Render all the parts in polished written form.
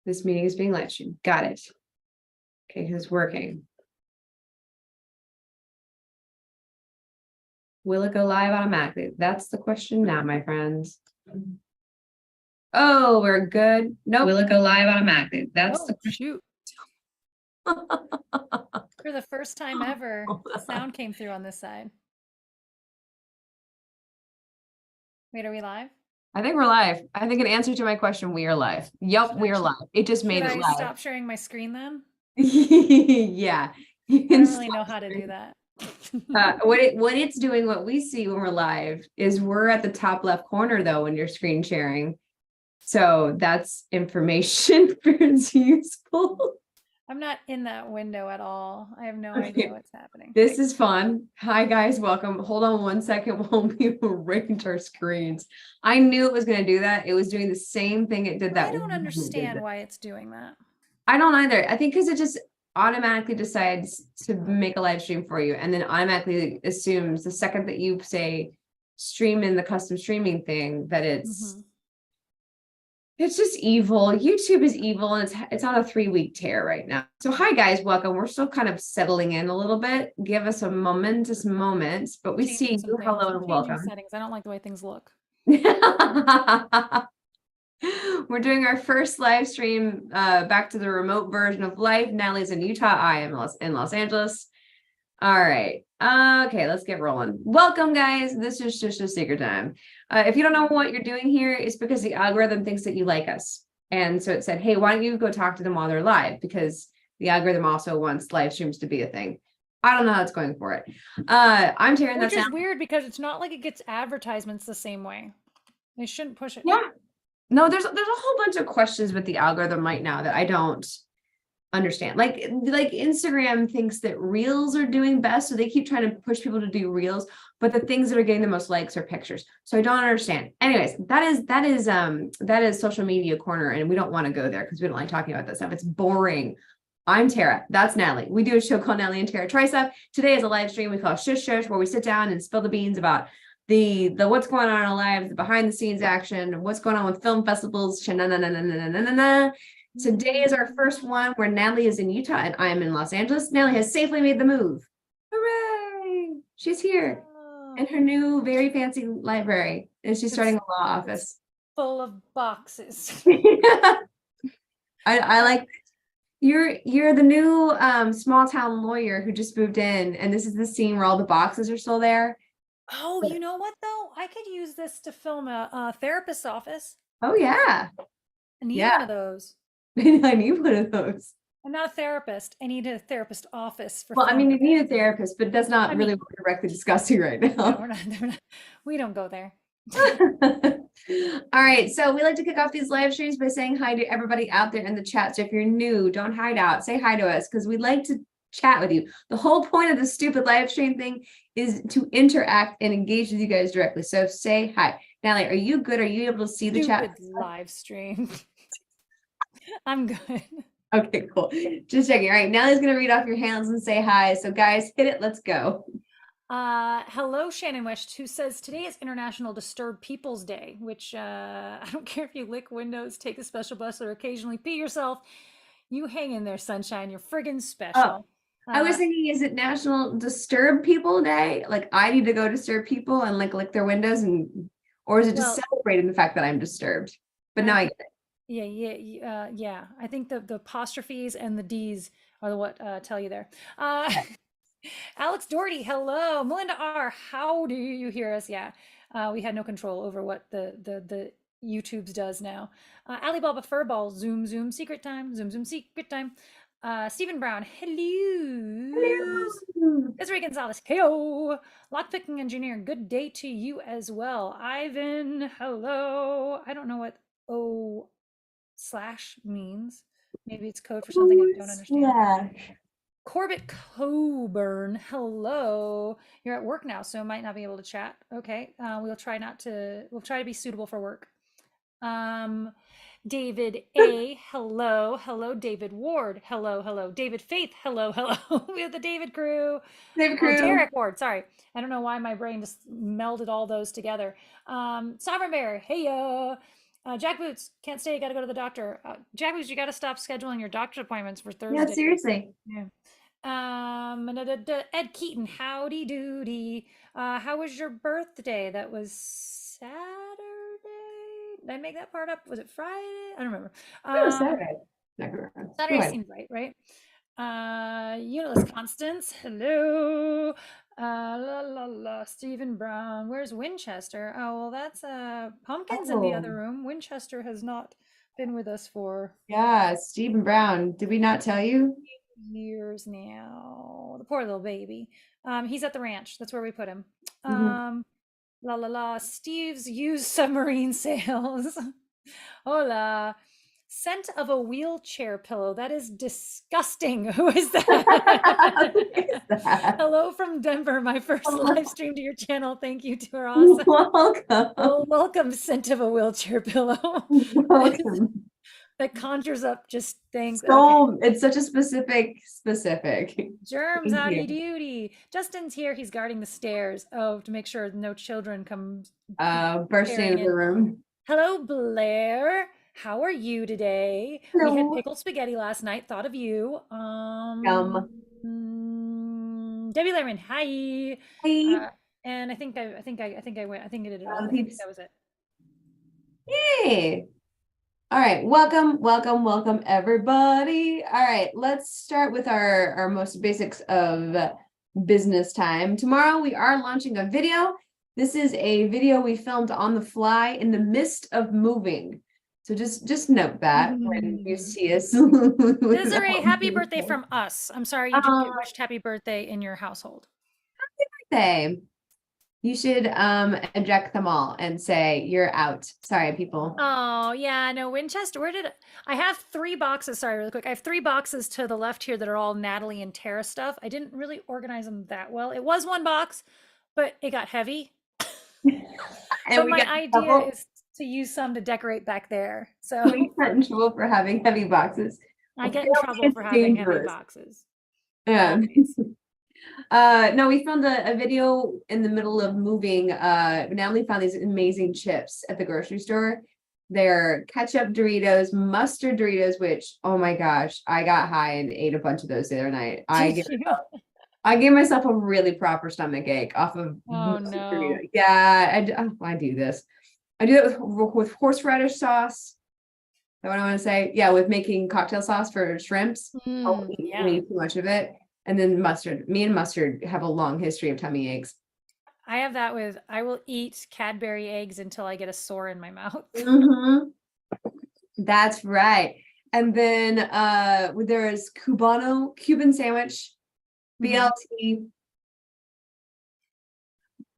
This meeting is being live streamed. Got it. Okay, who's working? Will it go live automatically? That's the question now, my friends. Oh, we're good. Nope. Will it go live automatically? That's the shoot. For the first time ever, sound came through on this side. Wait, are we live? I think we're live. I think in answer to my question, we are live. Yup, we are live. It just made it live. Should I stop sharing my screen then? Yeah. I don't really know how to do that. What it's doing, what we see when we're live is we're at the top left corner though when you're screen sharing. So that's information for it's useful. I'm not in that window at all. I have no idea what's happening. This is fun. Hi guys, welcome. Hold on one second while we arrange our screens. I knew it was going to do that. It was doing the same thing it did that. I don't understand why it's doing that. I don't either. I think because it just automatically decides to make a live stream for you and then automatically assumes the second that you say stream in the custom streaming thing that it's just evil. YouTube is evil and it's on a 3-week tear right now. So hi guys, welcome. We're still kind of settling in a little bit. Give us a momentous moment, but we see you. Hello and welcome. Settings. I don't like the way things look. We're doing our first live stream back to the remote version of life. Natalie's in Utah. I am in Los Angeles. All right. Okay, let's get rolling. Welcome, guys. This is just a secret time. If you don't know what you're doing here, it's because the algorithm thinks that you like us. And so it said, hey, why don't you go talk to them while they're live? Because the algorithm also wants live streams to be a thing. I don't know how it's going for it. I'm Taryn. Which is weird because it's not like it gets advertisements the same way. They shouldn't push it. Yeah. No, there's a whole bunch of questions with the algorithm right now that I don't understand. Like Instagram thinks that reels are doing best, so they keep trying to push people to do reels, but the things that are getting the most likes are pictures. So I don't understand. Anyways, that is social media corner, and we don't want to go there because we don't like talking about that stuff. It's boring. I'm Tara. That's Natalie. We do a show called Natalie and Tara Try Stuff. Today is a live stream we call Shush Shush, where we sit down and spill the beans about the what's going on in our lives, the behind the scenes action, what's going on with film festivals. Today is our first one where Natalie is in Utah and I am in Los Angeles. Natalie has safely made the move. Hooray! She's here in her new very fancy library, and she's starting a law office full of boxes. I like you're the new small town lawyer who just moved in, and this is the scene where all the boxes are still there. Oh, you know what though? I could use this to film a therapist's office. Oh yeah. I need one of those. I need one of those. I'm not a therapist. I need a therapist office for. Well, I mean, you need a therapist, but that's not really what we're directly discussing right now. No, we're not, we don't go there. All right, so we like to kick off these live streams by saying hi to everybody out there in the chat. So if you're new, don't hide out. Say hi to us because we'd like to chat with you. The whole point of this stupid live stream thing is to interact and engage with you guys directly. So say hi. Natalie, are you good? Are you able to see the chat? Live stream. I'm good. Okay, cool. Just checking. All right, Natalie's going to read off your hands and say hi. So guys, hit it. Let's go. Hello, Shannon West, who says today is International Disturbed People's Day, which I don't care if you lick windows, take a special bus, or occasionally pee yourself. You hang in there, sunshine. You're friggin' special. Oh, I was thinking, is it National Disturb People Day? Like I need to go disturb people and like lick their windows, or is it just celebrating the fact that I'm disturbed? But now I get it. Yeah. I think the apostrophes and the D's are what tell you there. Alex Doherty, hello. Melinda R, how do you hear us? Yeah, we had no control over what the YouTube's does now. Alibaba Furball, zoom, secret time, zoom, secret time. Stephen Brown, hello. Desiree Gonzalez, heyo. Lockpicking engineer, good day to you as well. Ivan, hello. I don't know what O/ means. Maybe it's code for something I don't understand. Corbett Coburn, hello. You're at work now, so might not be able to chat. Okay, we'll try to be suitable for work. David A, hello. David Ward, hello. David Faith, hello. We have the David crew. Derek Ward, sorry. I don't know why my brain just melded all those together. Sovereign Bear, hey. Jack Boots, can't stay, gotta go to the doctor. Jack Boots, you gotta stop scheduling your doctor's appointments for Yeah, Thursday. seriously. Yeah. Ed Keaton, howdy doody. How was your birthday? That was Saturday. Did I make that part up? Was it Friday? I don't remember. No, Saturday. Not gonna remember. Go Saturday ahead. seems right, right? Unitless Constance, hello. La la la, Stephen Brown. Where's Winchester? Oh, well, that's Pumpkin's in the other Oh, room. Winchester has not been with us for yeah, Stephen Brown. Did we not tell you? years now. The poor little baby. He's at the ranch. That's where we put him. Mhm. La la la. Steve's used submarine sails. Hola. Scent of a wheelchair pillow. That is disgusting. Who is that? Who is that? Hello from Denver. My first live stream to your channel. Thank you to our awesome. Welcome. Well, welcome, scent of a wheelchair pillow. Welcome. That conjures up just things. Okay. So it's such a specific. Germs, Thank howdy you. doody. Justin's here. He's guarding the stairs. Oh, to make sure no children come Bursting tearing into the in. room. Hello, Blair. How are you today? We had Hello. pickled spaghetti last night. Thought of you. Yum. Debbie Lerman, hi. Hey. And I think I went. I think I did it all. I think Peeps. that was it. Yay. All right, welcome, everybody. All right, let's start with our most basics of business time. Tomorrow we are launching a video. This is a video we filmed on the fly in the midst of moving. So just note that when you see us. Desiree, happy birthday from us. I'm sorry you didn't get wished happy birthday in your household. Birthday. You should eject them all and say you're out. Sorry, people. Oh, yeah, no, Winchester. I have 3 boxes? Sorry, really quick. I have 3 boxes to the left here that are all Natalie and Tara stuff. I didn't really organize them that well. It was 1 box, but it got heavy. But my idea is to use some to decorate back there. So we got in trouble for having heavy boxes. I get in trouble for having heavy boxes. Yeah. No, we found a video in the middle of moving. Natalie found these amazing chips at the grocery store. They're ketchup Doritos, mustard Doritos, which, oh my gosh, I got high and ate a bunch of those the other night. I gave myself a really proper stomach ache off of mustard Doritos. Yeah, I do this. I do it with horseradish sauce. That's what I want to say. Yeah, with making cocktail sauce for shrimps. I'll eat way too much of it. And then mustard. Me and mustard have a long history of tummy aches. I have that with, I will eat Cadbury eggs until I get a sore in my mouth. That's right. And then there is Cuban sandwich, BLT,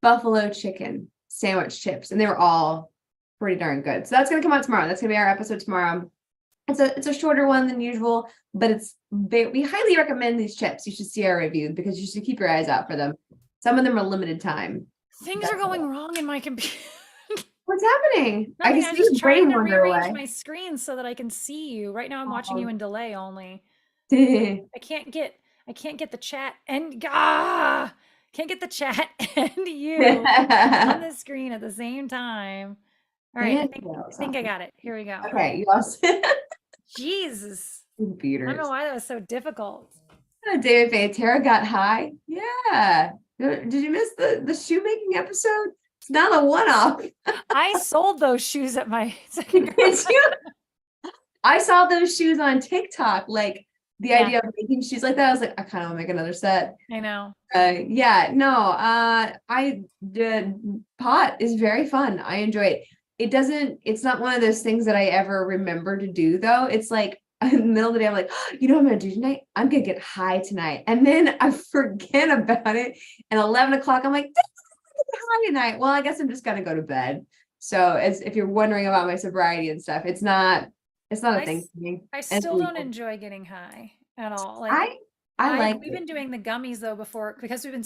buffalo chicken sandwich chips, and they were all pretty darn good. So that's gonna come out tomorrow. That's gonna be our episode tomorrow. It's a shorter one than usual, but we highly recommend these chips. You should see our review because you should keep your eyes out for them. Some of them are limited time. Things are going wrong in my computer. What's happening? Nothing, I'm just trying to rearrange my screen so that I can see you. Right now I'm watching you in delay only. I can't get the chat and can't get the chat and you on the screen at the same time. All right, I think I got it. Here we go. Okay, you also Jesus. Computers. I don't know why that was so difficult. David Faye, Tara got high. Yeah. Did you miss the shoemaking episode? It's not a one-off. I sold those shoes at my second grade. I saw those shoes on TikTok. Like the idea of making shoes like that. I was like, I kind of want to make another set. I know. I did. Pot is very fun. I enjoy it. It's not one of those things that I ever remember to do though. It's like in the middle of the day, I'm like, oh, you know what I'm gonna do tonight? I'm gonna get high tonight. And then I forget about it. And 11 o'clock, I'm like, high tonight. Well, I guess I'm just gonna go to bed. So if you're wondering about my sobriety and stuff, it's not a thing for me. I still don't enjoy getting high at all. Like we've been doing the gummies though before because we've been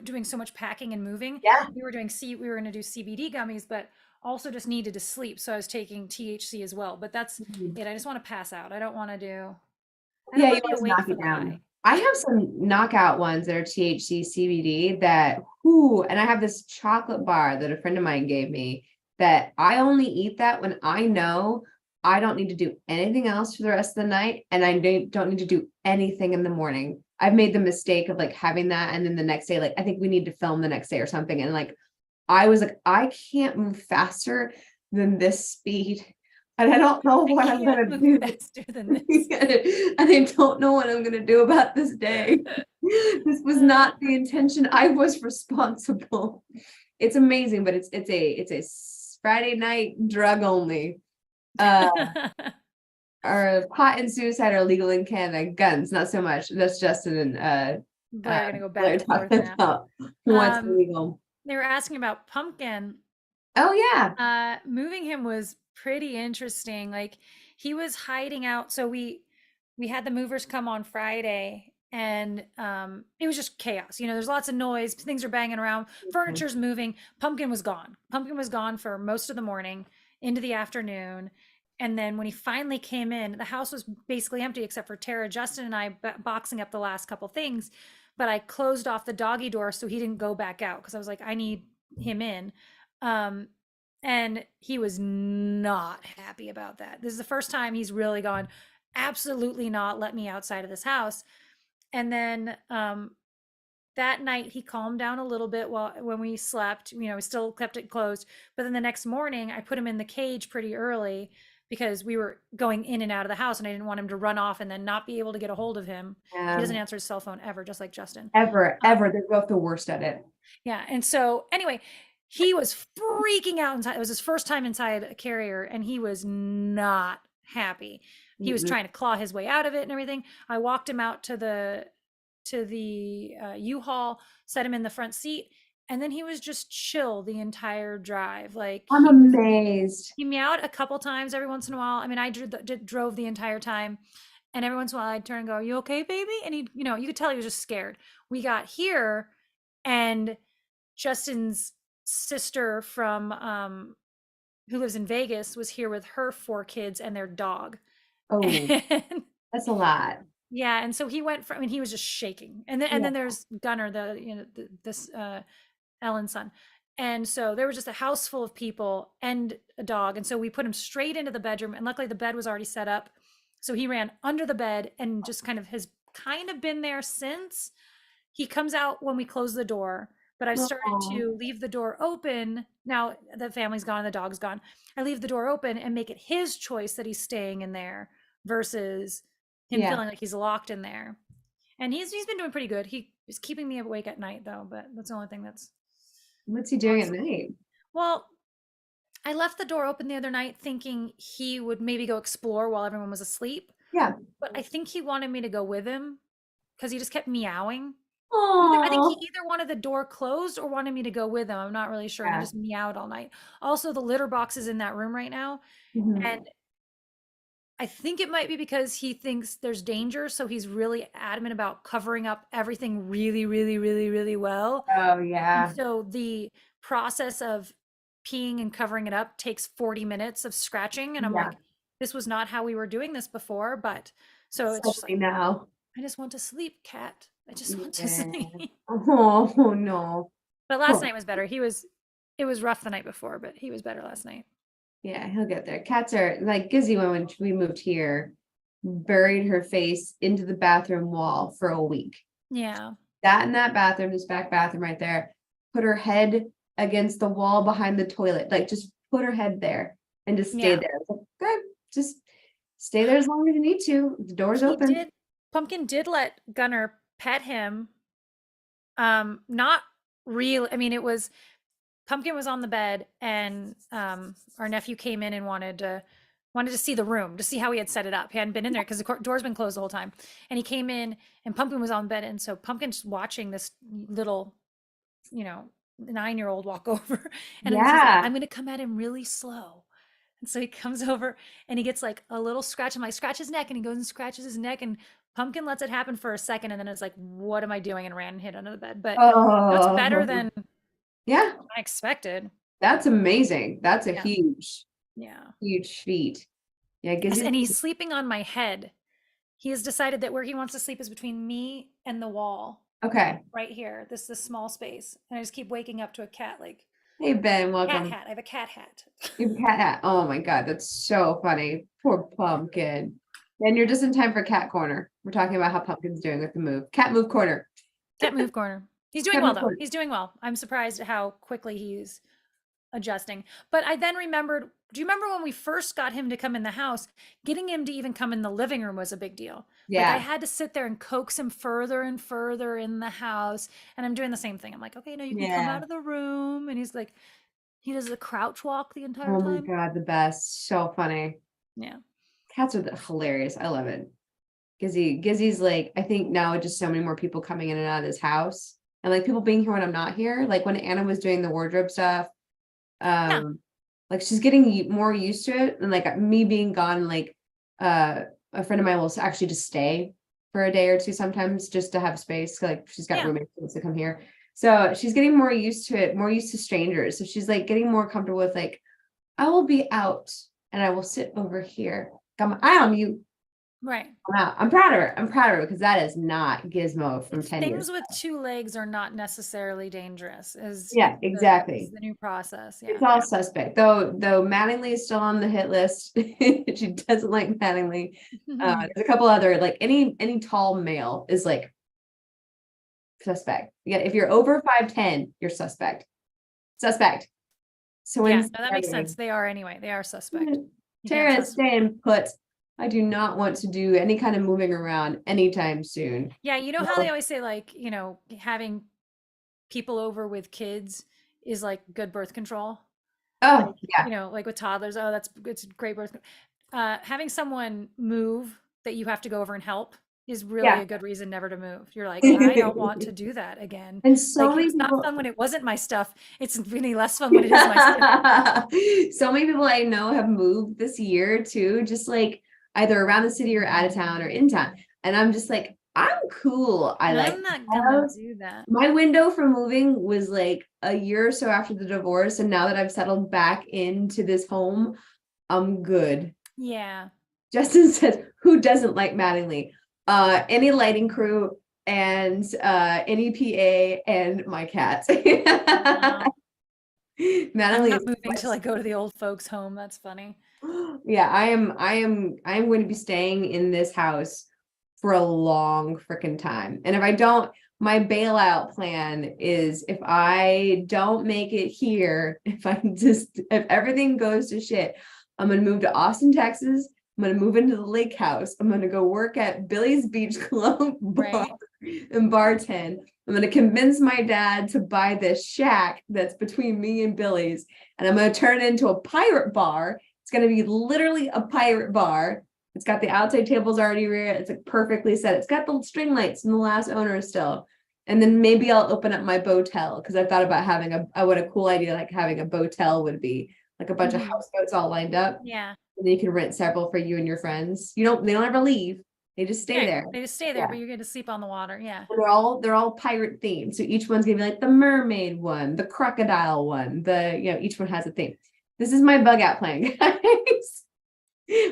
doing so much packing and moving. Yeah. We were gonna do CBD gummies, but also just needed to sleep. So I was taking THC as well. But that's it. I just want to pass out. I don't want to do you want to knock it down. I have some knockout ones that are THC CBD and I have this chocolate bar that a friend of mine gave me that I only eat that when I know I don't need to do anything else for the rest of the night, and I don't need to do anything in the morning. I've made the mistake of like having that, and then the next day, like I think we need to film the next day or something, and like I was like, I can't move faster than this speed, and I don't know what I'm can't gonna move do. faster than this. And I don't know what I'm gonna do about this day. This was not the intention. I was responsible. It's amazing, but it's a Friday night drug only. Our pot and suicide are legal in Canada. Guns, not so much. That's Justin and Blair are gonna go back Blair and forth talking now. about what's Um, illegal. they were asking about Pumpkin. Oh yeah. Moving him was pretty interesting. Like he was hiding out. So we had the movers come on Friday and it was just chaos. You know, there's lots of noise, things are banging around, furniture's moving. Pumpkin was gone. Pumpkin was gone for most of the morning into the afternoon. And then when he finally came in, the house was basically empty except for Tara, Justin, and I boxing up the last couple things. But I closed off the doggy door so he didn't go back out because I was like, I need him in. Um, and he was not happy about that. This is the first time he's really gone, absolutely not, let me outside of this house. And then that night he calmed down a little bit while when we slept. You know, we still kept it closed. But then the next morning I put him in the cage pretty early because we were going in and out of the house and I didn't want him to run off and then not be able to get a hold of him. He doesn't answer his cell phone ever, just like Justin. Ever, Um, ever. They're both the worst at it. yeah. And so anyway, he was freaking out inside. It was his first time inside a carrier and he was not happy. He was Mm-mm. trying to claw his way out of it and everything. I walked him out to the U-Haul, set him in the front seat, and then he was just chill the entire drive. Like I'm amazed. he meowed a couple times every once in a while. I mean, I drove the entire time. And every once in a while I'd turn and go, "You okay, baby?" And he, you know, you could tell he was just scared. We got here and Justin's sister from who lives in Vegas was here with her 4 kids and their dog. Oh, And that's a lot. yeah, and so he went from, I mean, he was just shaking. And then Yeah. there's Gunner, this Ellen's son. And so there was just a house full of people and a dog. And so we put him straight into the bedroom. And luckily the bed was already set up. So he ran under the bed and just has kind of been there since. He comes out when we close the door, but I've started Oh, to leave the door open. Now the family's gone, the dog's gone. I leave the door open and make it his choice that he's staying in there versus him yeah. feeling like he's locked in there. And he's been doing pretty good. He is keeping me awake at night though, but that's the only thing that's What's he doing at night? well, I left the door open the other night thinking he would maybe go explore while everyone was asleep, Yeah. but I think he wanted me to go with him because he just kept meowing. I think he Oh, either wanted the door closed or wanted me to go with him. I'm not really sure. And he yeah. just meowed all night. Also, the litter box is in that room right now. Mhm. And I think it might be because he thinks there's danger. So he's really adamant about covering up everything really, really, really, really well. Oh, And yeah. so the process of peeing and covering it up takes 40 minutes of scratching. And I'm Yeah. like, this was not how we were doing this before. But so it's just Especially like, now. I just want to sleep, cat. I just want to Yeah. sleep. Oh, no. But last Oh, night was better. It was rough the night before, but he was better last night. yeah, he'll get there. Cats are like Gizzy when we moved here, buried her face into the bathroom wall for a week. Yeah. That in that bathroom, this back bathroom right there, put her head against the wall behind the toilet, like just put her head there and just stay Yeah. there. I was like, good, just stay there as long as you need to. The door's He open. did Pumpkin did let Gunner pet him. Not real. I mean, it was Pumpkin was on the bed and our nephew came in and wanted to see the room, to see how he had set it up. He hadn't been in there because the door's been closed the whole time. And he came in and Pumpkin was on bed. And so Pumpkin's watching this little, 9-year-old walk over. And then he's like, Yeah. I'm gonna come at him really slow. And so he comes over and he gets like a little scratch. I'm like, scratch his neck. And he goes and scratches his neck. And Pumpkin lets it happen for a second. And then it's like, what am I doing? And ran and hid under the bed. But that's better Oh, than yeah. I expected. That's amazing. That's a Yeah. huge, Yeah. huge feat. Yeah, Yes, Gizzy's and he's sleeping on my head. He has decided that where he wants to sleep is between me and the wall okay. right here. This small space. And I just keep waking up to a cat like Hey Ben, Cat welcome. hat. I have a cat hat. You have a cat hat. Oh my God, that's so funny. Poor pumpkin. And you're just in time for cat corner. We're talking about how pumpkin's doing with the move. Cat move corner. Cat move corner. He's doing Cat well move though. corner. He's doing well. I'm surprised at how quickly he's adjusting. But I then remembered, do you remember when we first got him to come in the house? Getting him to even come in the living room was a big deal. Like I Yeah. had to sit there and coax him further and further in the house. And I'm doing the same thing. I'm like, okay, no, you can come Yeah. out of the room. And he's like, he does the crouch walk the entire Oh my time. God, the best. So funny. Yeah. Cats are hilarious. I love it. Gizzy's like, I think now just so many more people coming in and out of his house. And like people being here when I'm not here. Like when Anna was doing the wardrobe stuff, Yeah. like she's getting more used to it. And like me being gone, like a friend of mine will actually just stay for a day or two sometimes just to have space. Like she's got Yeah. roommates who wants to come here. So she's getting more used to it, more used to strangers. So she's like getting more comfortable with like, I will be out and I will sit over here. Got my eye on you. Right. Wow, I'm proud of her. I'm proud of her because that is not Gizmo from 10 years Things with two legs are not necessarily dangerous, Yeah, is exactly. the new process. It's Yeah. all suspect. Though Mattingly is still on the hit list. She doesn't like Mattingly. There's a couple other like any tall male is like suspect. Yeah, if you're over 5'10, you're suspect. Suspect. So Yeah, in no, that makes sense. They are anyway. They are suspect. You can't Tara, trust them. staying put. I do not want to do any kind of moving around anytime soon. Yeah, you know how they No. always say like, having people over with kids is like good birth control? Oh, Like, yeah. like with toddlers, oh, it's great birth. Having someone move that you have to go over and help is really Yeah. a good reason never to move. You're like, I don't want to do that again. And so Like it many was not people fun when it wasn't my stuff. It's really less fun when it is my stuff. so many people I know have moved this year too, just like either around the city or out of town or in town. And I'm just like, I'm cool. I like I'm not the gonna house. do that. My window for moving was like a year or so after the divorce. And now that I've settled back into this home, I'm good. Yeah. Justin says, who doesn't like Mattingly? Any lighting crew and any PA and my cat. Wow. I'm Mattingly not is moving till I go to the old folks' home. That's funny. yeah, I am going to be staying in this house for a long freaking time. And if I don't, my bailout plan is if I don't make it here, if everything goes to shit, I'm gonna move to Austin, Texas. I'm gonna move into the lake house. I'm gonna go work at Billy's Beach Club bar Right. and bartend. I'm gonna convince my dad to buy this shack that's between me and Billy's, and I'm gonna turn it into a pirate bar. It's going to be literally a pirate bar. It's got the outside tables already rear. It's like perfectly set. It's got the string lights from the last owner still. And then maybe I'll open up my botel because I thought about having what a cool idea like having a botel would be, like a bunch of Mhm. houseboats all lined up. Yeah. And then you can rent several for you and your friends. They don't ever leave. They just stay Right. there. They just stay there, Yeah. but you get to sleep on the water. Yeah. And they're all pirate themed. So each one's gonna be like the mermaid one, the crocodile one, each one has a theme. This is my bug out plan, guys.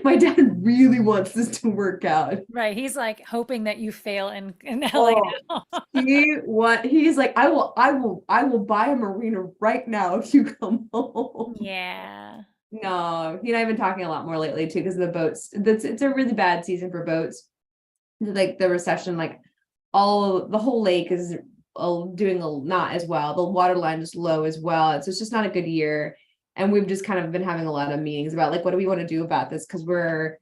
My dad really wants this to work out. Right. He's like hoping that you fail in LA Oh, now. he's like, I will buy a marina right now if you come home. Yeah. No, he and I have been talking a lot more lately too because of the boats. It's a really bad season for boats. Like the recession, like the whole lake is doing not as well. The water line is low as well. So it's just not a good year. And we've just kind of been having a lot of meetings about like, what do we want to do about this? Because we're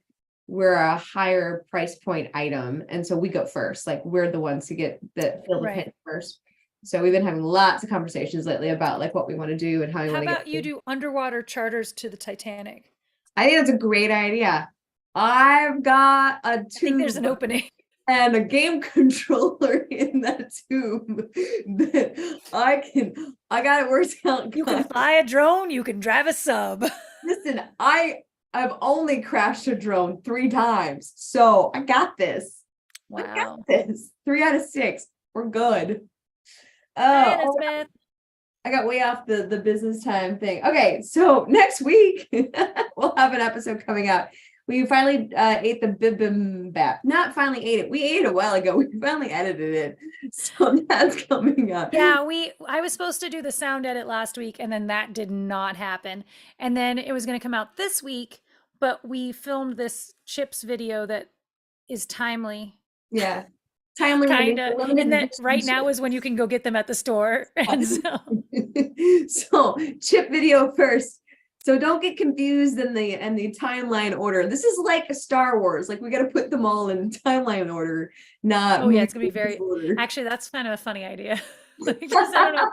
a higher price point item. And so we go first. Like we're the ones to get feel the Right. pinch first. So we've been having lots of conversations lately about like what we want to do and how we How want to get about you do underwater charters to the Titanic? I think that's a great idea. I've got a I think there's tube an opening. and a game controller in that tube that I got it worked out. You can Guys. fly a drone, you can drive a sub. Listen, I've only crashed a drone 3 times, so I got this. I got Wow. this. 3 out of 6. We're good. Hi, Oh, Elizabeth. I got way off the business time thing. Okay, so next week we'll have an episode coming out we finally ate the bibimbap. Not finally ate it. We ate it a while ago. We finally edited it. So that's coming up. Yeah, I was supposed to do the sound edit last week and then that did not happen. And then it was going to come out this week, but we filmed this chips video that is timely. Yeah. Timely Kind of. And that right now chips. is when you can go get them at the store. And so So chip video first. So don't get confused in the timeline order. This is like a Star Wars. Like we got to put them all in timeline order, not oh yeah, it's gonna be movie very order. actually that's kind of a funny idea. Like just I don't know,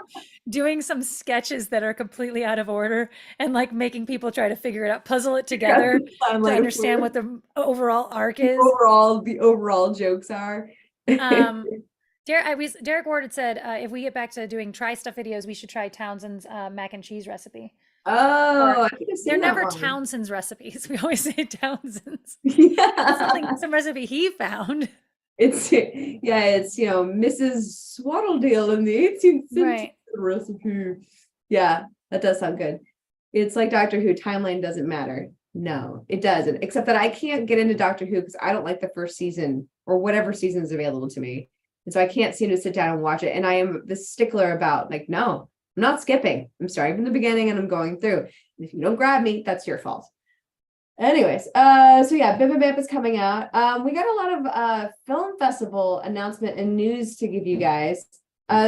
doing some sketches that are completely out of order and like making people try to figure it out, puzzle it together to Timeline understand order. what the overall arc is. The overall jokes are. Derek Ward had said if we get back to doing try stuff videos, we should try Townsend's mac and cheese recipe. Oh, Or I think I've they're seen that never one. Townsend's recipes. We always say Townsend's. Yeah. Some recipe he found. It's Mrs. Swaddledale in the 18th century Right. recipe. Yeah, that does sound good. It's like Doctor Who, timeline doesn't matter. No, it doesn't. Except that I can't get into Doctor Who because I don't like the first season or whatever season is available to me. And so I can't seem to sit down and watch it. And I am the stickler about like, no, I'm not skipping. I'm starting from the beginning and I'm going through. And if you don't grab me, that's your fault. Anyways, so yeah, Bibimbap is coming out. We got a lot of film festival announcement and news to give you guys.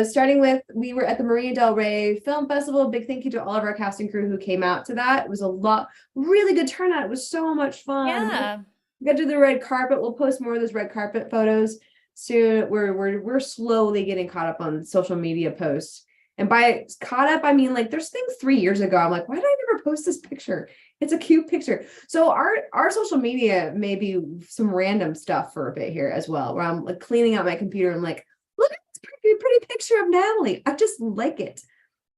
Starting with, we were at the Marina Del Rey Film Festival. Big thank you to all of our cast and crew who came out to that. It was a lot, really good turnout. It was so much fun. Yeah. We got to the red carpet. We'll post more of those red carpet photos soon. We're slowly getting caught up on social media posts. And by caught up, I mean like there's things 3 years ago. I'm like, why did I never post this picture? It's a cute picture. So our social media may be some random stuff for a bit here as well, where I'm like cleaning out my computer and I'm like, look at this pretty picture of Natalie. I just like it.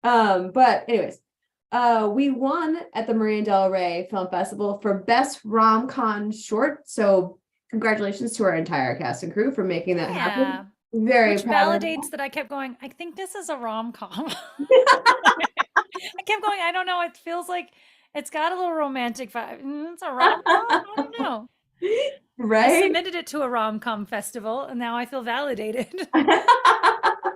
But anyways, we won at the Marina Del Rey Film Festival for Best Rom-Com Short. So congratulations to our entire cast and crew for making that happen. Very Which proud validates that I kept going, I think this is a rom-com. I kept going, I don't know, it feels like it's got a little romantic vibe. It's a rom-com? I don't know. Right? I submitted it to a rom-com festival and now I feel validated. I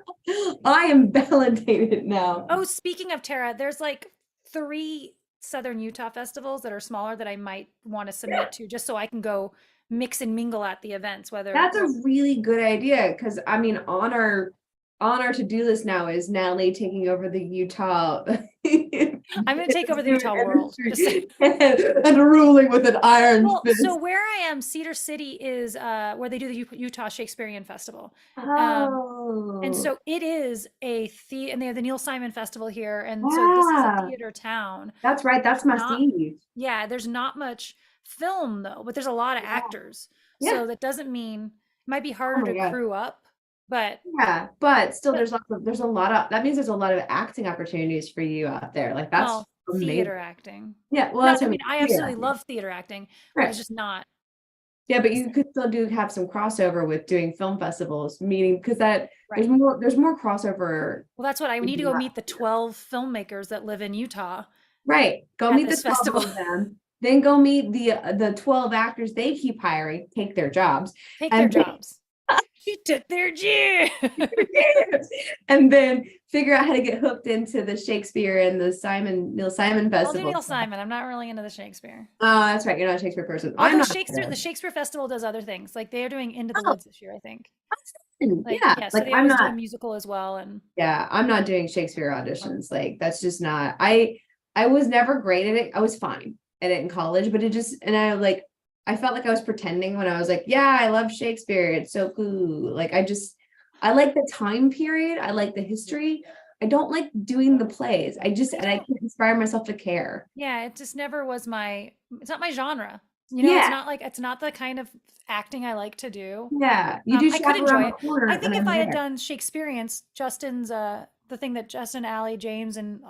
am validated now. Oh, speaking of Tara, there's like 3 Southern Utah festivals that are smaller that I might want to submit to just so I can go mix and mingle at the events. Whether that's a really good idea, because I mean on our to-do list now is Natalie taking over the Utah. I'm going to take over the Utah world and ruling with an iron fist. So where I am, Cedar City is where they do the Utah Shakespearean Festival. And so it is and they have the Neil Simon Festival here, and so this is a theater town. That's right. That's my Steve. Yeah, there's not much film though, but there's a lot of actors. So that doesn't mean it might be harder to crew up, but but still there's a lot of that means there's a lot of acting opportunities for you out there. Like that's theater acting. Yeah, well, I absolutely love theater acting, but it's just not. Yeah, but you could still have some crossover with doing film festivals, meaning because there's more crossover. Well, that's what I need to go meet the 12 filmmakers that live in Utah. Right. Go meet the festival of them. Then go meet the 12 actors they keep hiring, take their jobs. She took their jobs. And then figure out how to get hooked into the Shakespeare and the Neil Simon Festival. I'll do Neil Simon. I'm not really into the Shakespeare. Oh, that's right. You're not a Shakespeare person. The Shakespeare Festival does other things. Like they're doing Into the Woods this year, I think. So they always do a musical as well. And I'm not doing Shakespeare auditions. Like that's just not. I was never great at it. I was fine at it in college, but I felt like I was pretending when I was like, yeah, I love Shakespeare. It's so cool. Like, I like the time period. I like the history. I don't like doing the plays. And I can't inspire myself to care. Yeah. It just never was it's not my genre. It's not the kind of acting I like to do. Yeah. You do. I could enjoy it. I think if I had done Shakespeareans, Justin's, the thing that Justin, Allie, James, and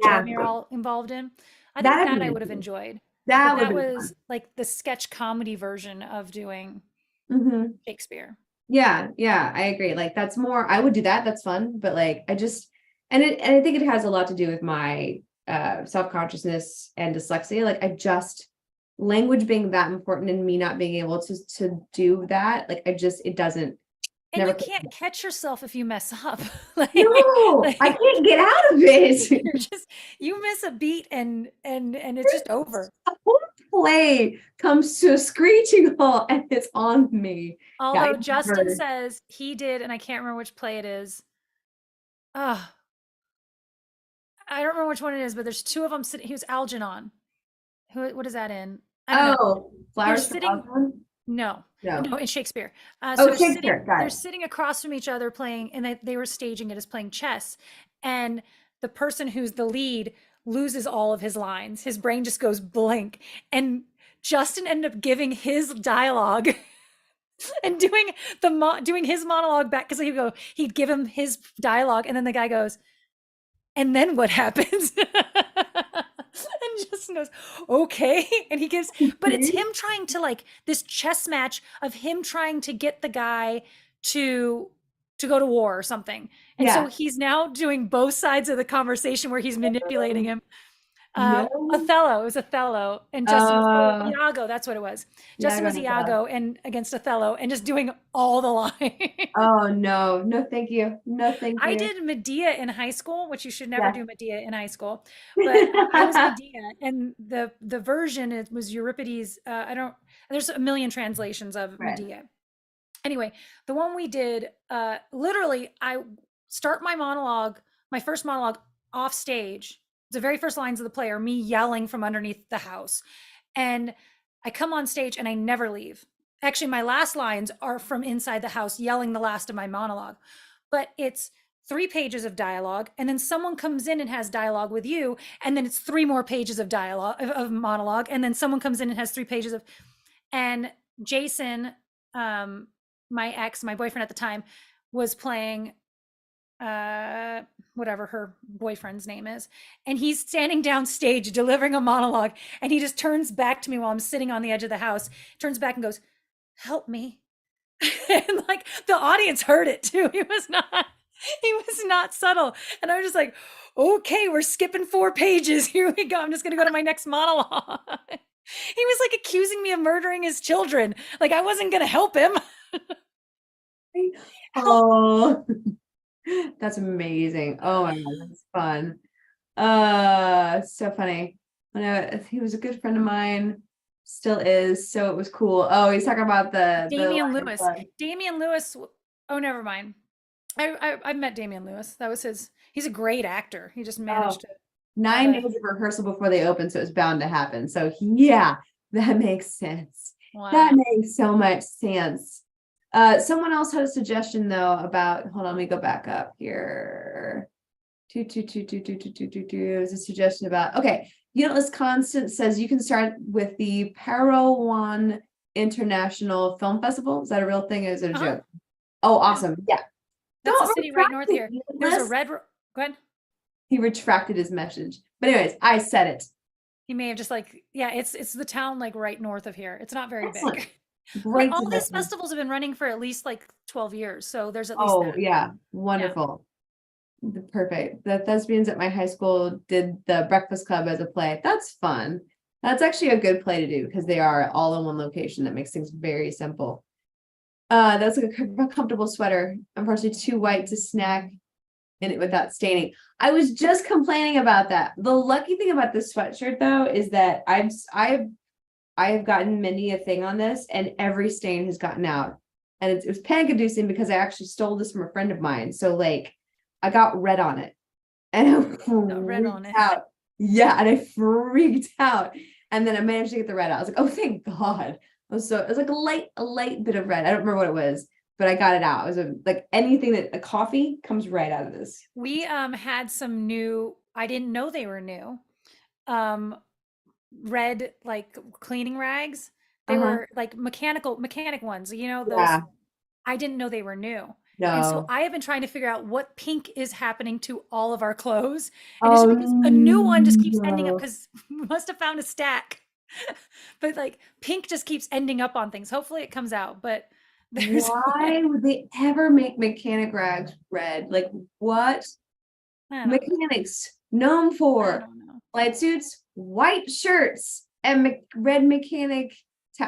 Jeremy are all involved in, I think that I would have enjoyed. That was fun. Like the sketch comedy version of doing Shakespeare. Yeah, I agree. Like that's more, I would do that. That's fun. But like, I think it has a lot to do with my self-consciousness and dyslexia. Like language being that important and me not being able to do that, like it doesn't And never. you can't catch yourself if you mess up. like, No, I like can't get out of it. you're just you miss a beat and it's just over. The whole play comes to a screeching halt and it's on me. Yeah, I Although Justin never. says he did, and I can't remember which play it is. Ah, I don't remember which one it is, but there's two of them sitting. He was Algernon. What is that in? I don't know. Oh, They're flowers for sitting. Algernon? No, No. no, in Shakespeare. So Oh, Shakespeare. Got they're it. sitting across from each other playing, and they were staging it as playing chess. And the person who's the lead loses all of his lines. His brain just goes blank. And Justin ended up giving his dialogue and doing his monologue back because he'd give him his dialogue, and then the guy goes, and then what happens? And Justin goes, okay. And he gives, but it's him trying to like this chess match of him trying to get the guy to go to war or something. And so Yeah. he's now doing both sides of the conversation where he's manipulating him. No. Othello, it was Othello, and Justin was Iago, that's what it was. Yeah, I Justin was got that. Iago and against Othello and just doing all the lines. Oh no. No, thank you. No, thank I you. did Medea in high school, which you should never Yeah. do Medea in high school. But I was Medea, and the version it was Euripides. I don't. There's a million translations of Right. Medea. Anyway, the one we did, literally, I start my monologue, my first monologue off stage. The very first lines of the play are me yelling from underneath the house, and I come on stage and I never leave. Actually, my last lines are from inside the house, yelling the last of my monologue. But it's 3 pages of dialogue, and then someone comes in and has dialogue with you, and then it's 3 more pages of dialogue of monologue, and then someone comes in and has 3 pages of. And Jason, my ex, my boyfriend at the time, was playing whatever her boyfriend's name is, and he's standing downstage delivering a monologue, and he just turns back to me while I'm sitting on the edge of the house, turns back and goes, help me. And like the audience heard it too. He was not subtle. And I was just like, okay, we're skipping 4 pages. Here we go. I'm just gonna go to my next monologue. He was like accusing me of murdering his children. Like I wasn't gonna help him. Oh, that's amazing. Oh my God, that's fun. So funny. I know he was a good friend of mine, still is. So it was cool. Oh, he's talking about the Damian Lion Lewis. Club. Damian Lewis. Oh, never mind. I met Damian Lewis. That was his. He's a great actor. He just managed to. 9 days of rehearsal before they open, so it's bound to happen. So yeah, that makes sense. Wow. That makes so much sense. Someone else had a suggestion though about, hold on, let me go back up here. There's a suggestion about, okay, Unitless Constant says you can start with the Parowan International Film Festival. Is that a real thing? Or is it a joke? Oh, awesome. Yeah. That's Don't a city right north here. There's a red. Go ahead. He retracted his message. But anyways, I said it. He may have just like, yeah, it's the town like right north of here. It's not very Excellent. big. Great. But all these festivals have been running for at least like 12 years. So there's at least Oh, that. yeah. Wonderful. Perfect. The thespians at my high school did the Breakfast Club as a play. That's fun. That's actually a good play to do because they are all in one location. That makes things very simple. That's like a comfortable sweater. Unfortunately, too white to snack in it without staining. I was just complaining about that. The lucky thing about this sweatshirt though is that I've gotten many a thing on this, and every stain has gotten out. And it was panic inducing because I actually stole this from a friend of mine. So like I got red on it, and I freaked out. Yeah, and I freaked out. And then I managed to get the red out. I was like, oh, thank God. It was like a light bit of red. I don't remember what it was, but I got it out. It was like anything that a coffee comes right out of this. We had some new, I didn't know they were new. Red like cleaning rags. They were like mechanic ones, you know, those. Yeah. I didn't know they were new. No. And so I have been trying to figure out what pink is happening to all of our clothes. And it's because a new one just keeps ending up because we must have found a stack. But like pink just keeps ending up on things. Hopefully it comes out. But why would they ever make mechanic rags red? Like what? Mechanics known for light suits, white shirts. and Red Mechanic.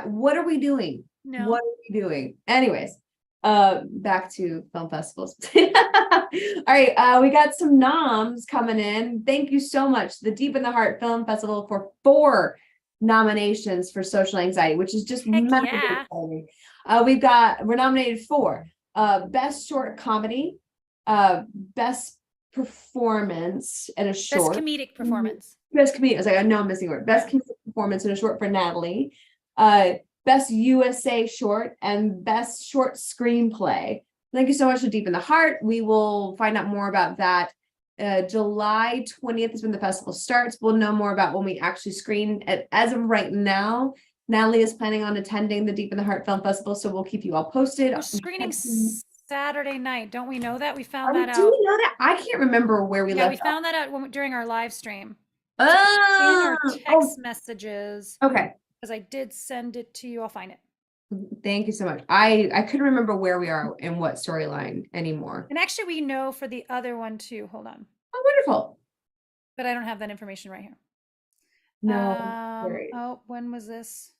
What are we doing? No. What are we doing? Anyways, back to film festivals. All right, we got some noms coming in. Thank you so much. The Deep in the Heart Film Festival for 4 nominations for social anxiety, which is just Heck massively yeah. exciting. We're nominated for best short comedy, best performance in a Best short. comedic performance. Best comedic. I was like, I know I'm missing a word. Best comedic performance in a short for Natalie. Best USA short and best short screenplay. Thank you so much for Deep in the Heart. We will find out more about that. July 20th is when the festival starts. We'll know more about when we actually screen it. As of right now, Natalie is planning on attending the Deep in the Heart Film Festival, so we'll keep you all posted. We're screening Saturday night. Don't we know that? We found that Do out. we know that? I can't remember where we Yeah, left we found that out during our live stream. off. In our Oh, text messages, okay. because I did send it to you. I'll find it. Thank you so much. I couldn't remember where we are and what storyline anymore. And actually, we know for the other one too. Hold on. Oh, wonderful. But I don't have that information right here. No, great. Oh, when was this?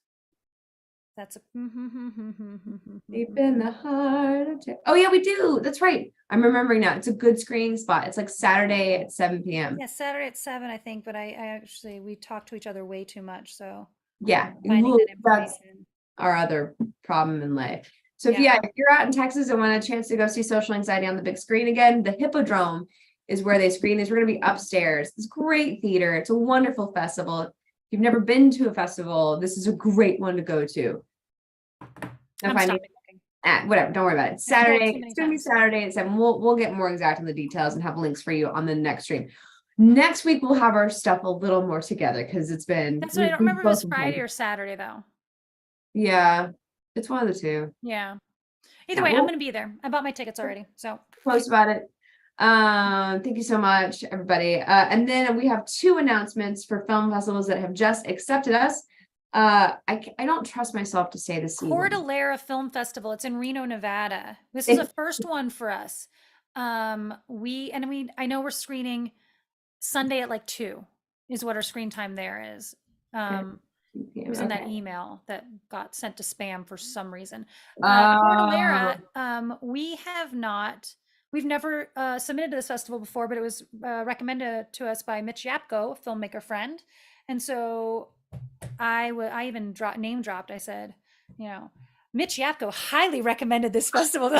That's a Deep in the heart of oh yeah, we do. That's right. I'm remembering now. It's a good screening spot. It's like Saturday at 7 p.m. Yeah, Saturday at 7, I think. But I actually we talk to each other way too much, so Yeah, finding that that's information. our other problem in life. So if you're out in Texas and want a chance to go see Social Anxiety on the big screen again, the Hippodrome is where they screen these. We're going to be upstairs. It's great theater. It's a wonderful festival. If you've never been to a festival, this is a great one to go to. I'm stopping looking. Whatever, don't worry about it. Saturday, too many it's gonna be times. Saturday at 7. We'll get more exact on the details and have links for you on the next stream. Next week we'll have our stuff a little more together because it's been That's what I don't remember if it was Friday or Saturday though. Yeah, it's one of the two. Yeah. Either way, I'm gonna be there. I bought my tickets already, so post about it. Thank you so much, everybody. And then we have 2 announcements for film festivals that have just accepted us. I don't trust myself to say this. Cordillera Film Festival. It's in Reno, Nevada. This is a first one for us. I know we're screening Sunday at like 2 is what our screen time there is. It was in that email that got sent to spam for some reason. Cordillera, we've never submitted to this festival before, but it was recommended to us by Mitch Yapko, a filmmaker friend. And so I even name dropped. I said, Mitch Yapko highly recommended this festival.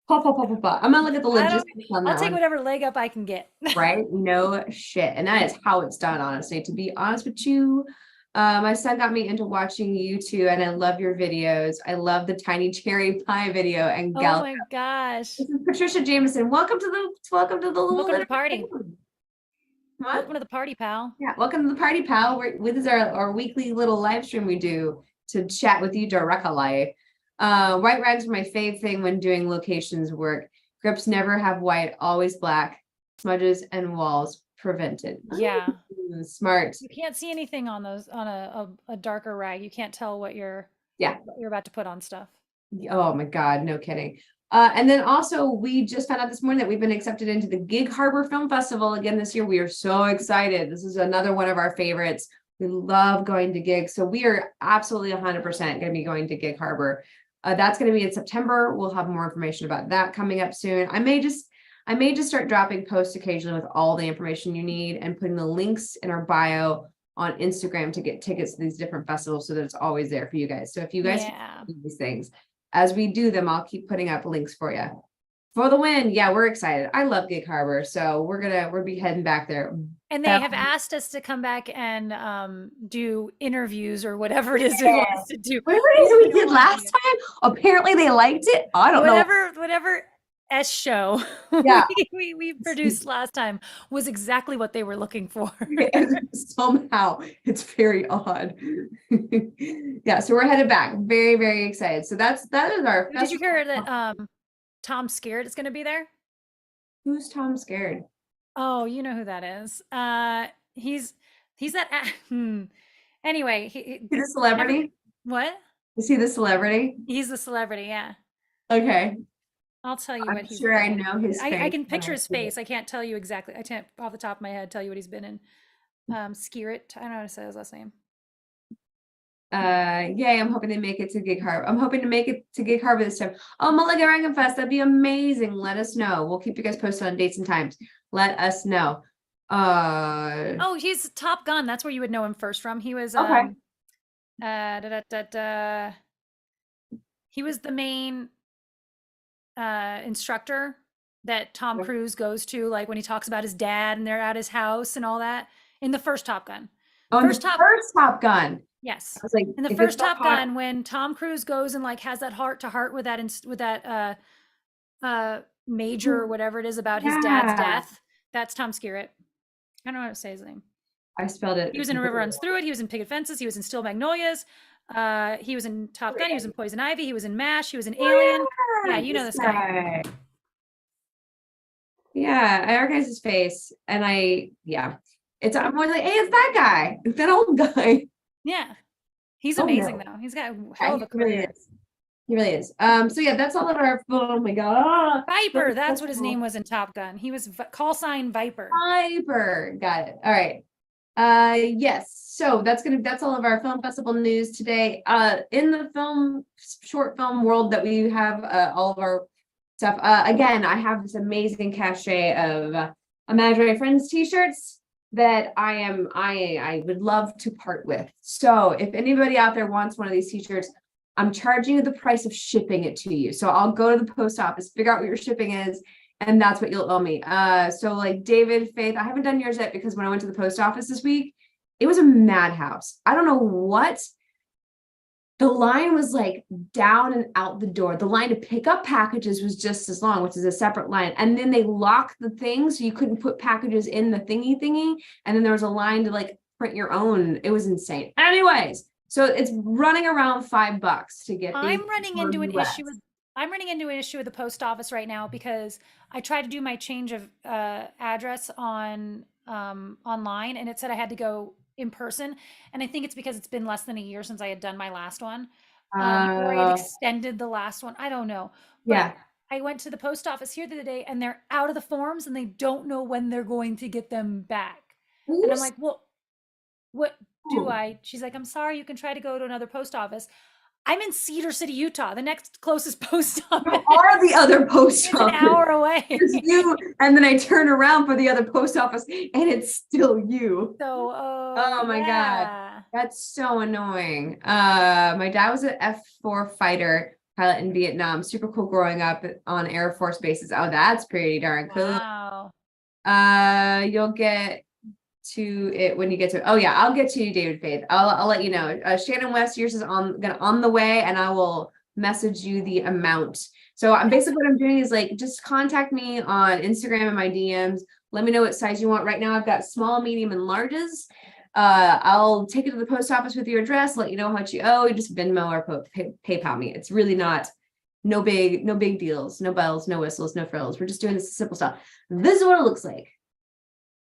I'm gonna look at the logistics on that. I'll take whatever leg up I can get. Right? No shit. And that is how it's done, honestly. To be honest with you, my son got me into watching you two, and I love your videos. I love the tiny cherry pie video and oh my gosh. This is Patricia Jameson. Welcome to the party. What? Welcome to the party, pal. Yeah, welcome to the party, pal. This is our weekly little live stream we do to chat with you directly. White rags are my fave thing when doing locations work. Grips never have white, always black. Smudges and walls prevented. Yeah. Smart. You can't see anything on those on a darker rag. You can't tell what you're about to put on stuff. Oh my God, no kidding. And then also we just found out this morning that we've been accepted into the Gig Harbor Film Festival again this year. We are so excited. This is another one of our favorites. We love going to gigs. So we are absolutely 100% going to be going to Gig Harbor. That's going to be in September. We'll have more information about that coming up soon. I may just start dropping posts occasionally with all the information you need and putting the links in our bio on Instagram to get tickets to these different festivals so that it's always there for you guys. So if you guys do these things, as we do them, I'll keep putting up links for you. For the win, yeah, we're excited. I love Gig Harbor, so we'll be heading back there. And they have asked us to come back and do interviews or whatever it is we want us to do. Whatever it is we did last time, apparently they liked it. I don't know. Whatever S show we produced last time was exactly what they were looking for. Somehow it's very odd. Yeah, so we're headed back. Very, very excited. So that is our. Did you hear that Tom Scared is going to be there? Who's Tom Scared? Oh, you know who that is. He's that. Anyway, he's a celebrity. What? Is he the celebrity? He's the celebrity. Yeah. Okay. I'll tell you what he's sure I know his face. I can picture his face. I can't tell you exactly. I can't off the top of my head tell you what he's been in. Skirit. I don't know how to say his last name. Yay, I'm hoping they make it to Gig Harbor. I'm hoping to make it to Gig Harbor this time. Oh, Mulligan Rankenfest, that'd be amazing. Let us know. We'll keep you guys posted on dates and times. Let us know. Oh, he's Top Gun. That's where you would know him first from. He was Okay. he was the main instructor that Tom Cruise goes to, like when he talks about his dad and they're at his house and all that in the first Top Gun. Oh, in the first Top Gun. Yes. I was like, In the it first gets so Top hot. Gun, when Tom Cruise goes and like has that heart to heart with that major or whatever it is about his dad's Yeah. death, that's Tom Skerritt. I don't know how to say his name. I spelled it. He was in A River Runs Through It. He was in Picket Fences. He was in Still Magnolias. He was in Top Gun. He was in Poison Ivy. He was in MASH. He was in Alien. Yeah, you know this guy. Yeah, I recognize his face, and I'm always like, hey, it's that guy, it's that old guy. Yeah, he's Oh, amazing no. though. He's got a hell of a He really career. is. He really is. So yeah, that's all of our. Oh my god, Viper, that's what his name was in Top Gun. He was call sign Viper. Viper. Got it. All right. Yes. So that's all of our film festival news today. In the short film world that we have, all of our stuff. Again, I have this amazing cachet of Imaginary Friends t-shirts that I would love to part with. So if anybody out there wants one of these t-shirts, I'm charging you the price of shipping it to you. So I'll go to the post office, figure out what your shipping is, and that's what you'll owe me. So like David, Faith, I haven't done yours yet because when I went to the post office this week, it was a madhouse. I don't know what. The line was like down and out the door. The line to pick up packages was just as long, which is a separate line. And then they locked the thing so you couldn't put packages in the thingy. And then there was a line to like print your own. It was insane. Anyways, so it's running around $5 to get these. I'm running into an issue with the post office right now because I tried to do my change of address on online, and it said I had to go in person, and I think it's because it's been less than a year since I had done my last one, or I had extended the last one. I don't know, but Yeah. I went to the post office here the other day, and they're out of the forms, and they don't know when they're going to get them back. And I'm like, well, what do I? She's like, I'm sorry, you can try to go to another post office. I'm in Cedar City, Utah, the next closest post office. You are the other post It's office. an hour away. It's you, and then I turn around for the other post office, and it's still you. So, oh my god, that's so annoying. My dad was an F4 fighter pilot in Vietnam. Super cool growing up on Air Force bases. Oh, that's pretty darn cool. Wow. You'll get to it when you get to it. Oh yeah, I'll get to you, David Faith. I'll let you know. Shannon West, yours is on the way, and I will message you the amount. So I'm basically what I'm doing is like just contact me on Instagram and my DMs. Let me know what size you want. Right now I've got small, medium, and larges. I'll take it to the post office with your address, let you know how much you owe. You just Venmo or PayPal me. It's really no big deals, no bells, no whistles, no frills. We're just doing this simple stuff. This is what it looks like.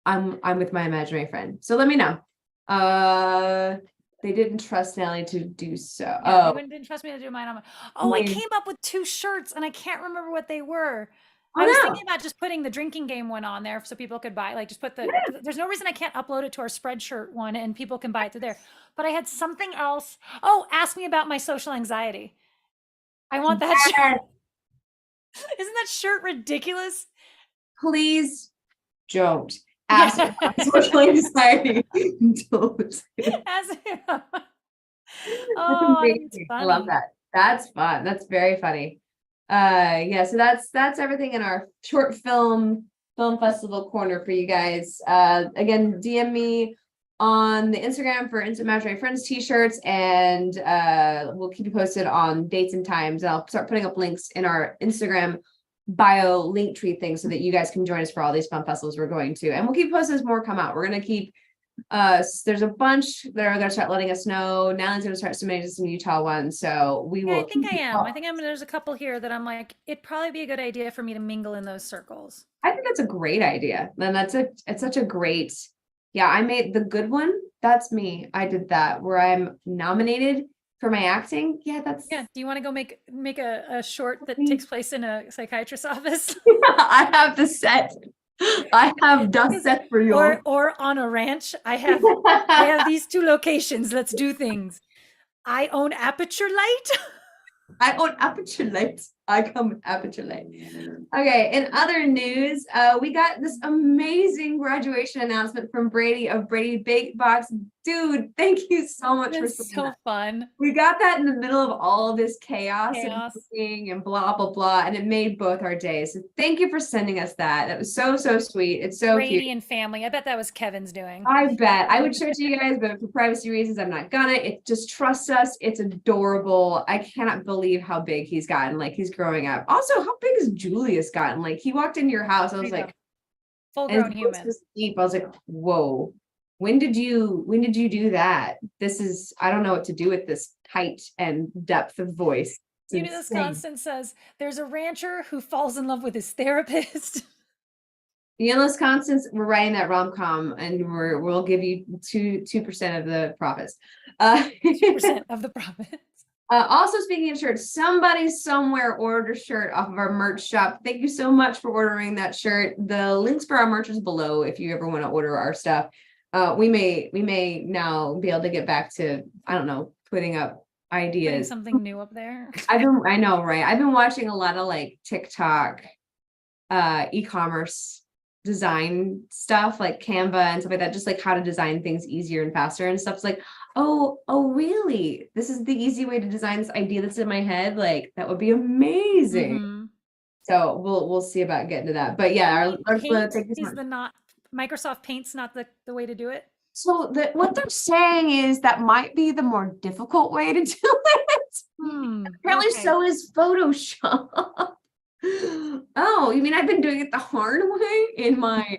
I'm with my imaginary friend. So let me know. They didn't trust Natalie to do so. Yeah, they didn't trust me to do mine on my. Oh, I came up with 2 shirts and I can't remember what they were. I was thinking about just putting the drinking game one on there so people could buy, like just put there's no reason I can't upload it to our Spreadshirt one and people can buy it through there. But I had something else. Oh, ask me about my social anxiety. I want that shirt. Isn't that shirt ridiculous? Please don't ask about social anxiety. Don't. Oh, it's funny. I love that. That's fun. That's very funny. Yeah, so that's everything in our short film festival corner for you guys. Again, DM me on the Instagram for Imaginary Friends t-shirts, and we'll keep you posted on dates and times, and I'll start putting up links in our Instagram bio link tree thing so that you guys can join us for all these fun festivals we're going to, and we'll keep posting as more come out. We're going to keep there's a bunch that are going to start letting us know. Natalie's going to start submitting some Utah ones, so we will. I think there's a couple here that I'm like, it'd probably be a good idea for me to mingle in those circles. I think that's a great idea. Then it's such a great. Yeah, I made the good one. That's me. I did that where I'm nominated for my acting. Yeah, that's. Yeah. Do you want to go make a short that takes place in a psychiatrist's office? I have the set. I have dust set for you. Or on a ranch. I have these two locations. Let's do things. I own Aperture Light. I own aperture lights. I come with aperture light. Okay, in other news, we got this amazing graduation announcement from Brady of Brady Bake Box. Dude, thank you so much for It's so fun. we got that in the middle of all of this chaos Chaos. and blah blah blah, and it made both our days. So thank you for sending us that. That was so sweet. It's so cute. Brady and family. I bet that was Kevin's doing. I bet I would show it to you guys, but for privacy reasons, I'm not gonna. It just trust us. It's adorable. I cannot believe how big he's gotten. Like he's growing up. Also, how big has Julius gotten? Like he walked into your house. I was like, full-grown human. Deep. I was like, whoa. When did you do that? This is, I don't know what to do with this height and depth of voice. Eunice Constant says there's a rancher who falls in love with his therapist. Eunice Constance, we're writing that rom-com and we'll give you 2% of the profits. 2% of the profits. Also, speaking of shirts, somebody somewhere ordered a shirt off of our merch shop. Thank you so much for ordering that shirt. The links for our merch is below if you ever want to order our stuff. We may now be able to get back to, I don't know, putting up ideas. Putting something new up there. I know, right? I've been watching a lot of like TikTok, e-commerce design stuff like Canva and stuff like that, just like how to design things easier and faster and stuff. It's like, oh, really? This is the easy way to design this idea that's in my head. Like that would be amazing. Mm-hmm. So we'll see about getting to that. But yeah, our Paint is the not Microsoft Paint's not the way to do it. So what they're saying is that might be the more difficult way to do it. Apparently, okay. so is Photoshop. Oh, you mean I've been doing it the hard way in my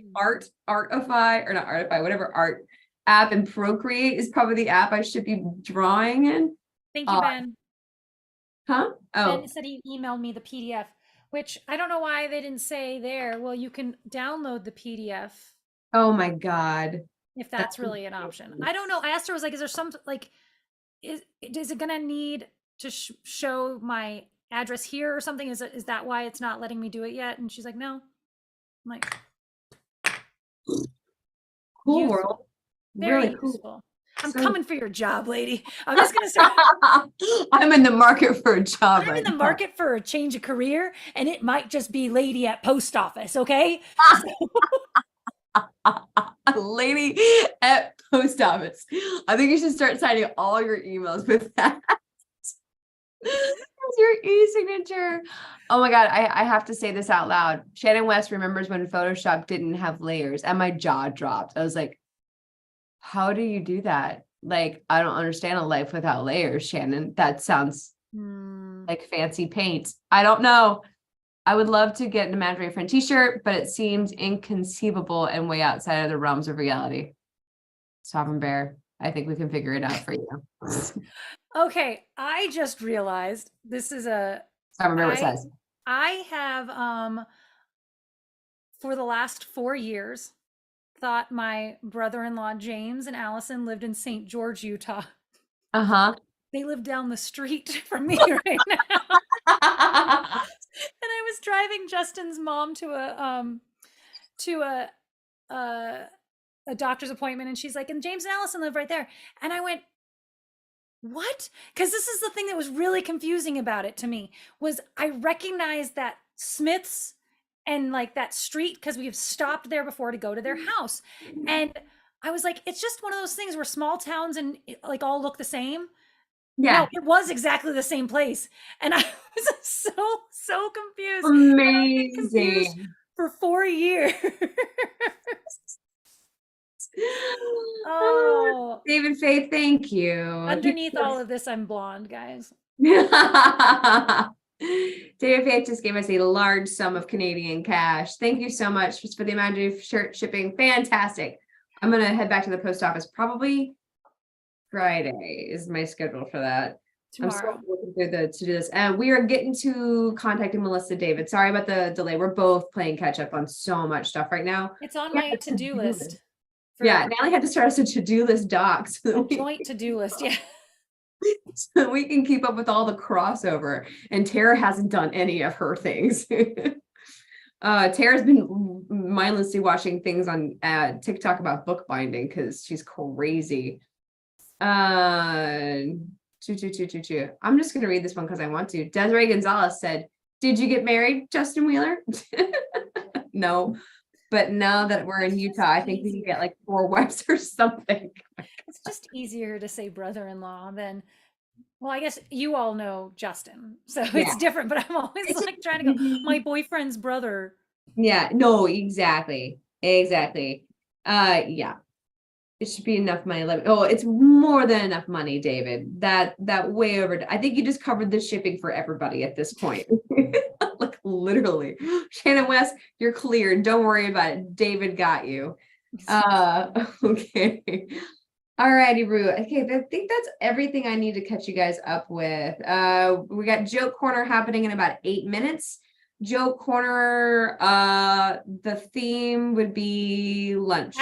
Artify or not Artify, whatever art app, and Procreate is probably the app I should be drawing in. Thank you, Ben. Huh? Oh, Ben said he emailed me the PDF, which I don't know why they didn't say there. Well, you can download the PDF. Oh my God. If that's really an option. I don't know. I asked her, I was like, is there some, like, is it going to need to show my address here or something? Is that why it's not letting me do it yet? And she's like, no. I'm like, cool useful. world. Very really useful. Cool. I'm coming for your job, lady. I'm just going to start. I'm in the market for a job. I'm in the market for a change of career, and it might just be lady at post office, okay? Lady at post office. I think you should start signing all your emails with that. Your e-signature. Oh my God, I have to say this out loud. Shannon West remembers when Photoshop didn't have layers, and my jaw dropped. I was like, how do you do that? Like, I don't understand a life without layers, Shannon. That sounds like fancy paint. I don't know. I would love to get an Imaginary Friend t-shirt, but it seems inconceivable and way outside of the realms of reality. Sovereign Bear, I think we can figure it out for you. Okay, I just realized this is a. I remember what it says. I have, for the last 4 years, thought my brother-in-law James and Allison lived in St. George, Utah. They live down the street from me right now. And I was driving Justin's mom to a doctor's appointment, and she's like, and James and Allison live right there. And I went, what? Because this is the thing that was really confusing about it to me, was I recognized that Smith's and like that street because we've stopped there before to go to their house. And I was like, it's just one of those things where small towns and like all look the same. Yeah, no, it was exactly the same place, and I was so confused. Amazing. Confused for 4 years. Oh, David Faith, thank you. Underneath all of this, I'm blonde, guys. David Faith just gave us a large sum of Canadian cash. Thank you so much for the Imaginary shirt shipping. Fantastic. I'm gonna head back to the post office probably Friday is my schedule for that. Tomorrow. I'm still looking through to do this. And we are getting to contacting Melissa David. Sorry about the delay. We're both playing catch up on so much stuff right now. It's on my to-do list. Yeah, Natalie had to start us a to-do list doc. So joint to-do list, yeah. So we can keep up with all the crossover. And Tara hasn't done any of her things. Tara's been mindlessly watching things on TikTok about bookbinding because she's crazy. Choo. I'm just gonna read this one because I want to. Desiree Gonzalez said, "Did you get married, Justin Wheeler?" No, but now that we're in It's Utah, just I think we can easier. get like 4 wives or something. It's just easier to say brother-in-law than, well, I guess you all know Justin, so Yeah, it's different, but I'm always it's just like trying to go, my easy. boyfriend's brother. Yeah, no, exactly. Yeah. It should be enough money. Oh, it's more than enough money, David. That way over. I think you just covered the shipping for everybody at this point. Like literally. Shannon West, you're cleared. Don't worry about it. David got you. Okay. All righty, Rue. Okay, I think that's everything I need to catch you guys up with. We got Joke Corner happening in about 8 minutes. Joke Corner, the theme would be lunch.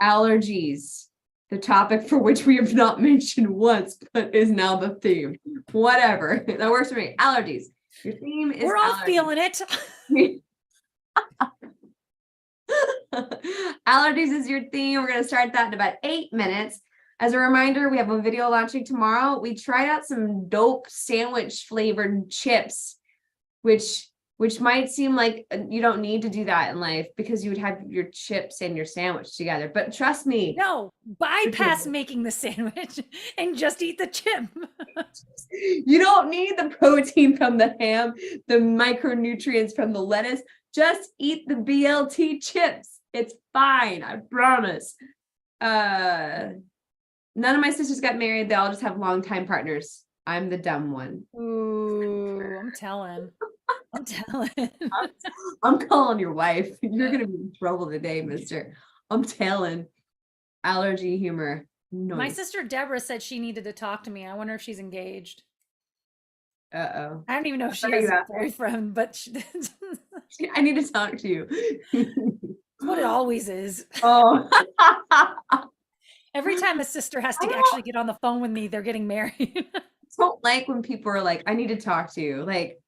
Allergies, the topic for which we have not mentioned once, but is now the theme. Whatever, that works for me. Allergies. Your theme is We're all allergies. feeling it. Allergies is your theme. We're going to start that in about 8 minutes. As a reminder, we have a video launching tomorrow. We tried out some dope sandwich flavored chips, which might seem like you don't need to do that in life because you would have your chips and your sandwich together. But trust me, No, bypass making the sandwich and just eat the chip. you don't need the protein from the ham, the micronutrients from the lettuce. Just eat the BLT chips. It's fine. I promise. None of my sisters got married. They all just have longtime partners. I'm the dumb one. Ooh, I'm telling. I'm calling your wife. You're gonna be in trouble today, mister. I'm telling. Allergy humor. No. My sister Deborah said she needed to talk to me. I wonder if she's engaged. Uh-oh. I don't even know if she has a boyfriend, but I need to talk to you. It's what it always is. Oh. Every time a sister has to actually get on the phone with me, they're getting married. I don't like when people are like, I need to talk to you. Like,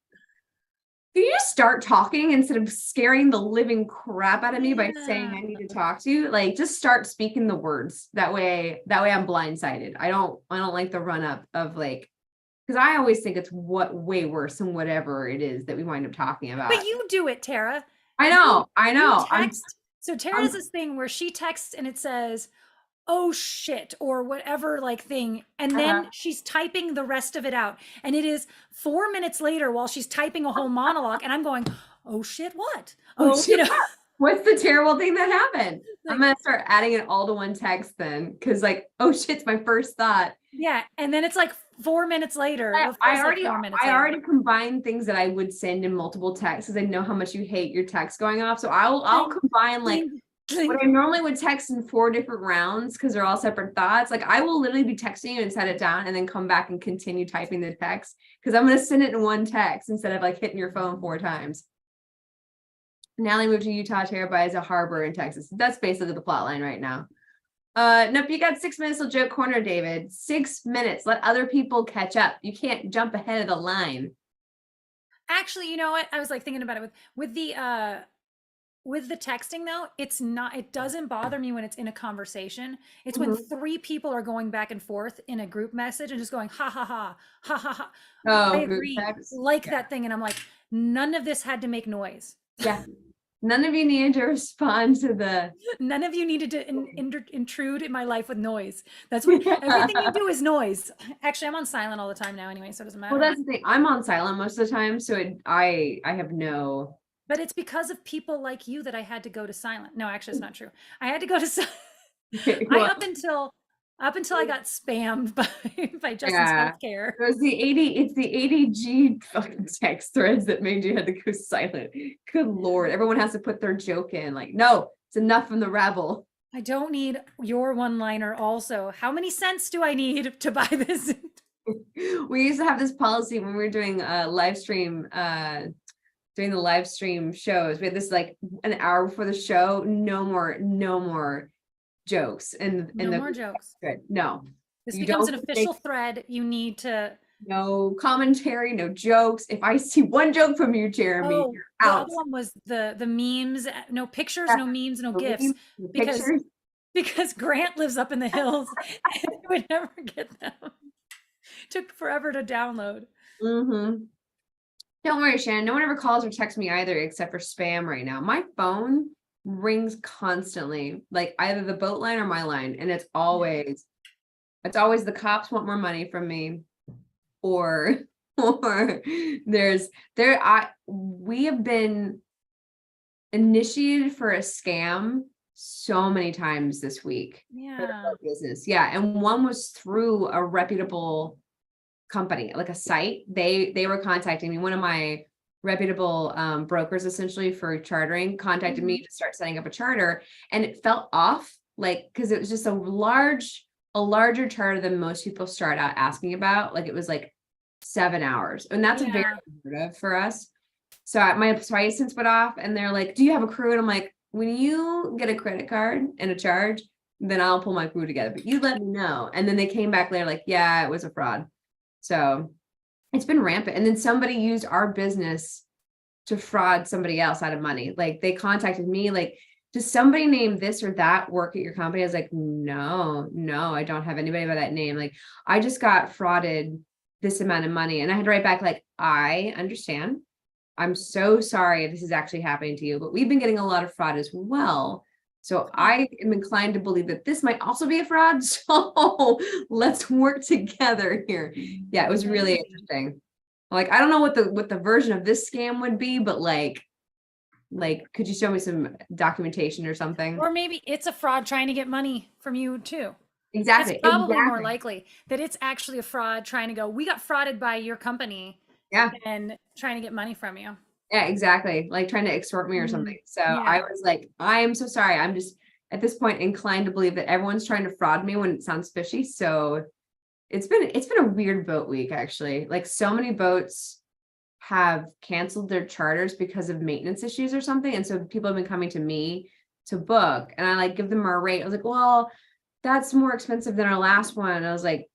can you just start talking instead of scaring the living crap out of me by saying I need to talk to you? Like, just start speaking the words. That way I'm blindsided. I don't like the run up of like, because I always think it's way worse than whatever it is that we wind up talking about. But you do it, Tara. I know. You text. So Tara has this thing where she texts and it says, "Oh shit," or whatever like thing, and then she's typing the rest of it out, and it is 4 minutes later while she's typing a whole monologue, and I'm going, "Oh shit, what? Oh shit, what's the terrible thing that happened?" Like, I'm gonna start adding it all to one text then, because like, oh shit's my first thought. Yeah, and then it's like 4 minutes later. I already combine things that I would send in multiple texts because I know how much you hate your text going off. So I'll combine like what I normally would text in 4 different rounds because they're all separate thoughts. Like I will literally be texting you and set it down and then come back and continue typing the text because I'm gonna send it in one text instead of like hitting your phone 4 times. Natalie moved to Utah. Tara buys a harbor in Texas. That's basically the plot line right now. Nope, you got 6 minutes till Joke Corner, David. 6 minutes. Let other people catch up. You can't jump ahead of the line. Actually, you know what? I was like thinking about it with the texting though, it's not, it doesn't bother me when it's in a conversation. It's when 3 people are going back and forth in a group message and just going ha ha ha ha ha ha. Oh, I agree. That thing, and I'm like, none of this had to make noise. Yeah. None of you needed to respond to the. None of you needed to intrude in my life with noise. That's what everything you do is noise. Actually, I'm on silent all the time now anyway, so it doesn't matter. Well, that's the thing. I'm on silent most of the time, so I have no. But it's because of people like you that I had to go to silent. No, actually, it's not true. I had to go to silent. Up until I got spammed by Justin's healthcare. It's the 80G fucking text threads that made you have to go silent. Good Lord. Everyone has to put their joke in. Like, no, it's enough from the rabble. I don't need your one-liner also. How many cents do I need to buy this? We used to have this policy when we were doing a live stream, doing the live stream shows. We had this like an hour before the show, no more jokes and no more jokes. No, this becomes an official thread. You need to No commentary, no jokes. If I see one joke from you, Jeremy, Oh, you're the out. other one was the memes, no pictures, Yeah, no memes, no no gifs, memes, no because pictures. Grant lives up in the hills and he would never get them. Took forever to download. Mm-hmm. Don't worry, Shannon. No one ever calls or texts me either, except for spam right now. My phone rings constantly, like either the boat line or my line, and it's always the cops want more money from me, or or we have been initiated for a scam so many times this week for the Yeah. boat business. Yeah, and one was through a reputable company, like a site. They were contacting me. One of my reputable brokers, essentially for chartering, contacted me to start setting up a charter, and it felt off, like because it was just a larger charter than most people start out asking about. Like it was like 7 hours, and that's a very Yeah. unheard of for us. So my license went off, and they're like, "Do you have a crew?" And I'm like, "When you get a credit card and a charge, then I'll pull my crew together. But you let me know." And then they came back later, like, "Yeah, it was a fraud." So it's been rampant. And then somebody used our business to fraud somebody else out of money. Like they contacted me, like, does somebody named this or that work at your company? I was like, no, I don't have anybody by that name. Like, I just got frauded this amount of money. And I had to write back, like, I understand. I'm so sorry if this is actually happening to you, but we've been getting a lot of fraud as well. So Huh. I am inclined to believe that this might also be a fraud. So let's work together here. Yeah, it was really interesting. Like, I don't know what the version of this scam would be, but like, could you show me some documentation or something? Or maybe it's a fraud trying to get money from you too. It's Exactly. probably more Exactly. likely that it's actually a fraud trying to go, we got frauded by your company Yeah. and trying to get money from you. Yeah, exactly. Like trying to extort me or something. So I Yeah. was like, I am so sorry. I'm just at this point inclined to believe that everyone's trying to fraud me when it sounds fishy. So it's been a weird boat week, actually. Like so many boats have canceled their charters because of maintenance issues or something. And so people have been coming to me to book, and I like give them our rate. I was like, well, that's more expensive than our last one. And I was like,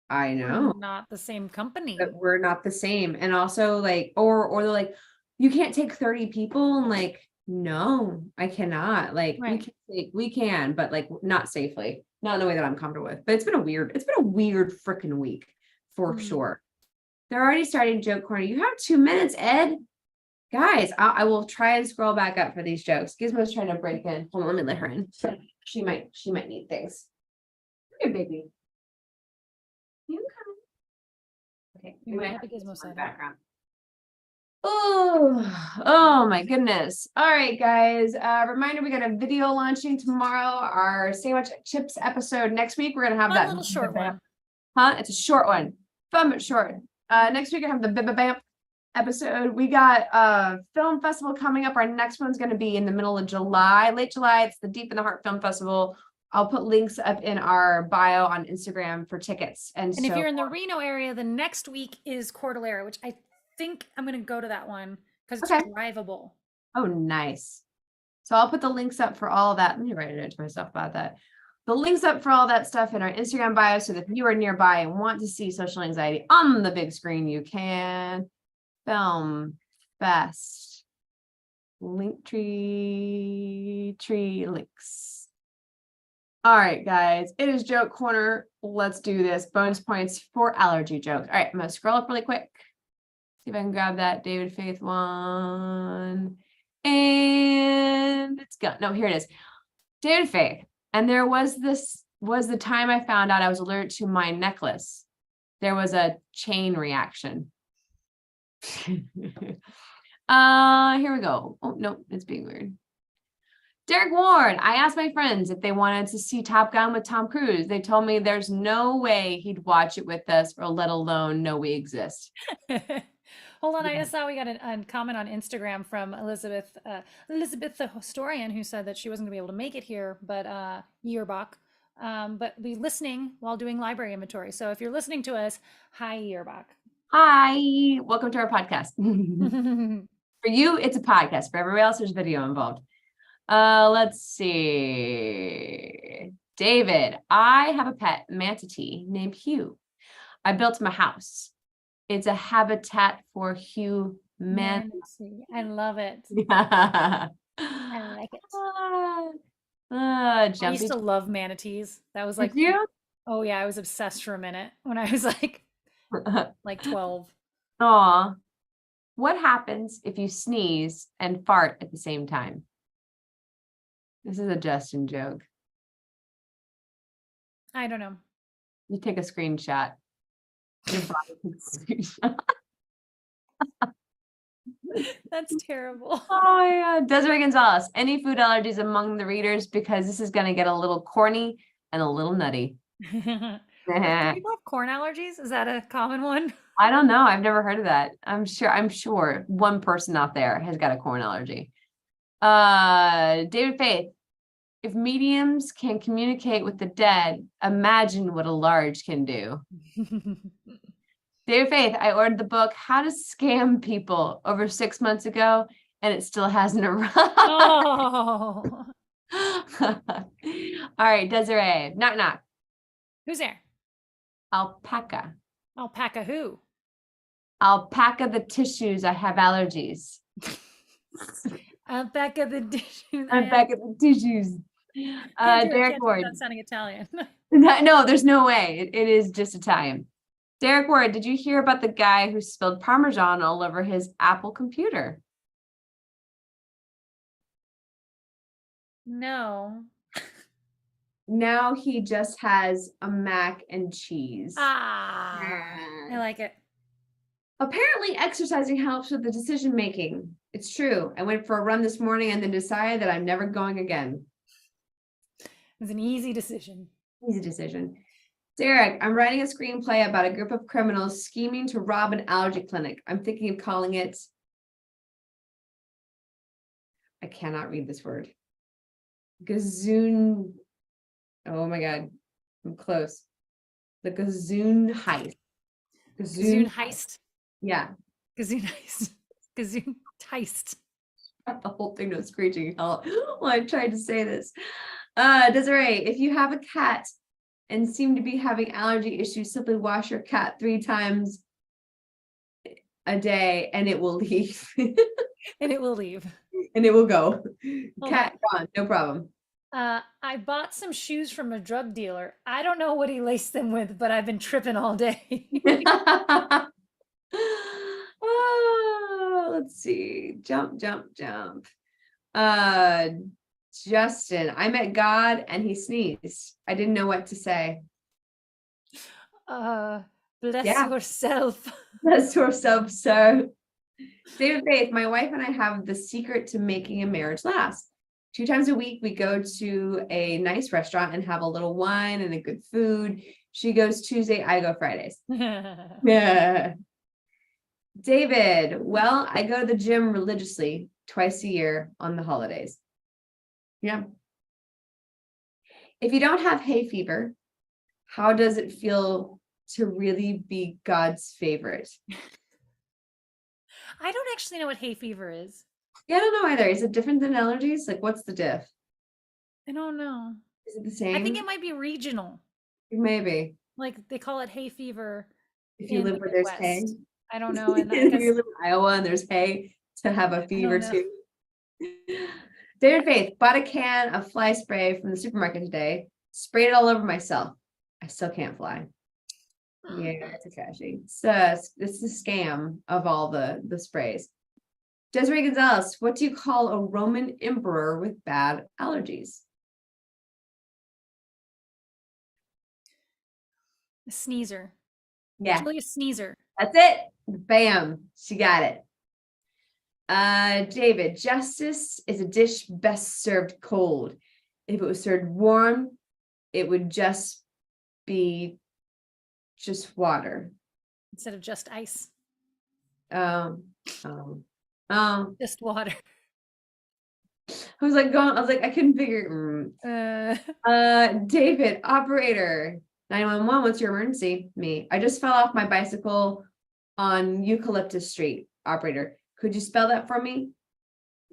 I We're know, not the same company. but we're not the same. And also like, or they're like, you can't take 30 people. And like, no, I cannot. Like Right. we can, but like not safely, not in the way that I'm comfortable with. But it's been a weird freaking week for Mm. sure. They're already starting joke corner. You have 2 minutes, Ed. Guys, I will try and scroll back up for these jokes. Gizmo's trying to break in. Hold on, let me let her in. She might need things. Come here, baby. You come. Okay, We we might might have have a to put gizmo some on the setting. background. Oh my goodness. All right, guys. Reminder, we got a video launching tomorrow. Our sandwich chips episode next week. We're gonna have Fun that. little short one. Huh? It's a short one. Fun but short. Next week I have the Bam episode. We got a film festival coming up. Our next one's going to be in the middle of July, late July. It's the Deep in the Heart Film Festival. I'll put links up in our bio on Instagram for tickets. And And if so, you're in the Reno area, the next week is Cordillera, which I think I'm going to go to that one because it's okay. drivable. Oh, nice. So I'll put the links up for all that. Let me write it to myself about that. The links up for all that stuff in our Instagram bio. So that if you are nearby and want to see Social Anxiety on the big screen, you can. Film Fest. Linktree links. All right, guys, it is joke corner. Let's do this. Bonus points for allergy jokes. All right, I'm gonna scroll up really quick. See if I can grab that David Faith one. And it's gone. No, here it is. David Faith. And there was the time I found out I was allergic to my necklace. There was a chain reaction. Here we go. Oh, no, it's being weird. Derek Ward, I asked my friends if they wanted to see Top Gun with Tom Cruise. They told me there's no way he'd watch it with us, or let alone know we exist. Hold on, I just saw we got a comment on Instagram from Elizabeth, Elizabeth the historian, who said that she wasn't gonna be able to make it here, but Yearbach, but be listening while doing library inventory. So if you're listening to us, hi Yearbach. Hi, welcome to our podcast. For you, it's a podcast. For everybody else, there's video involved. Let's see. David, I have a pet manatee named Hugh. I built him a house. It's a habitat for humanity. Manatee. I love it. Yeah. I like it. Ah, I used jumpy. to love manatees. That was Did like, you? oh yeah, I was obsessed for a minute when I was like 12. Aw. What happens if you sneeze and fart at the same time? This is a Justin joke. I don't know. You take a screenshot. Your body takes a screenshot. That's terrible. Oh yeah. Desiree Gonzalez. Any food allergies among the readers? Because this is gonna get a little corny and a little nutty. Do people have corn allergies? Is that a common one? I don't know. I've never heard of that. I'm sure one person out there has got a corn allergy. David Faith. If mediums can communicate with the dead, imagine what a large can do. David Faith, I ordered the book How to Scam People over 6 months ago, and it still hasn't arrived. Oh. All right, Desiree. Knock knock. Who's there? Alpaca. Alpaca who? Alpaca the tissues. I have allergies. Alpaca the dish. Alpaca the tissues. Derek Ward. Without sounding Italian. No, there's no way. It is just Italian. Derek Ward, did you hear about the guy who spilled Parmesan all over his Apple computer? No. Now he just has a mac and cheese. I like it. Apparently, exercising helps with the decision making. It's true. I went for a run this morning and then decided that I'm never going again. It was an easy decision. Easy decision. Derek, I'm writing a screenplay about a group of criminals scheming to rob an allergy clinic. I'm thinking of calling it. I cannot read this word. Gazoon. Oh my God. I'm close. The Gazoon Heist. Gazoon heist. Yeah. Gazoon heist. Gazoon heist. The whole thing was screeching hell while I tried to say this. Desiree, if you have a cat and seem to be having allergy issues, simply wash your cat 3 times a day and it will leave. And it will leave. And it will go. Hold Cat gone, no problem. I bought some shoes from a drug dealer. I don't know what he laced them with, but I've been tripping all day. Oh, let's see. Jump, jump, jump. Justin, I met God and he sneezed. I didn't know what to say. Bless yourself. Bless yourself, sir. David Faith, my wife and I have the secret to making a marriage last. 2 times a week, we go to a nice restaurant and have a little wine and a good food. She goes Tuesday, I go Fridays. Yeah. David, well, I go to the gym religiously twice a year on the holidays. Yeah. If you don't have hay fever, how does it feel to really be God's favorite? I don't actually know what hay fever is. Yeah, I don't know either. Is it different than allergies? Like, what's the diff? I don't know. Is it the same? I think it might be regional. Maybe. Like they call it hay fever. If you live where there's hay. I don't know. And if you live in Iowa and there's hay to have a fever too. David Faith, bought a can of fly spray from the supermarket today. Sprayed it all over myself. I still can't fly. Yeah, it's a tragedy. It's a scam of all the sprays. Desiree Gonzalez, what do you call a Roman emperor with bad allergies? A sneezer. Yeah. Julius Sneezer. That's it. Bam. She got it. David, justice is a dish best served cold. If it was served warm, it would just be water. Instead of just ice. Just water. I was like, I couldn't figure. David, operator, 911, what's your emergency? Me. I just fell off my bicycle on Eucalyptus Street. Operator, could you spell that for me?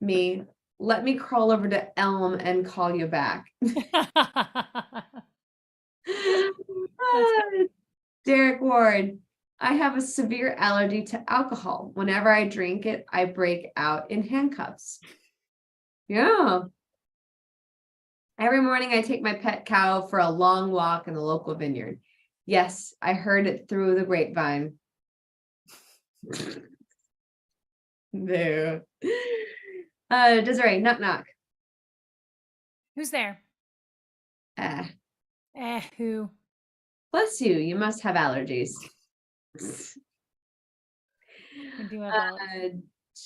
Me. Let me crawl over to Elm and call you back. Derek Ward, I have a severe allergy to alcohol. Whenever I drink it, I break out in handcuffs. Yeah. Every morning I take my pet cow for a long walk in the local vineyard. Yes, I heard it through the grapevine. No. Desiree, knock knock. Who's there? Ah, Who? bless you. You must have allergies. I do have allergies.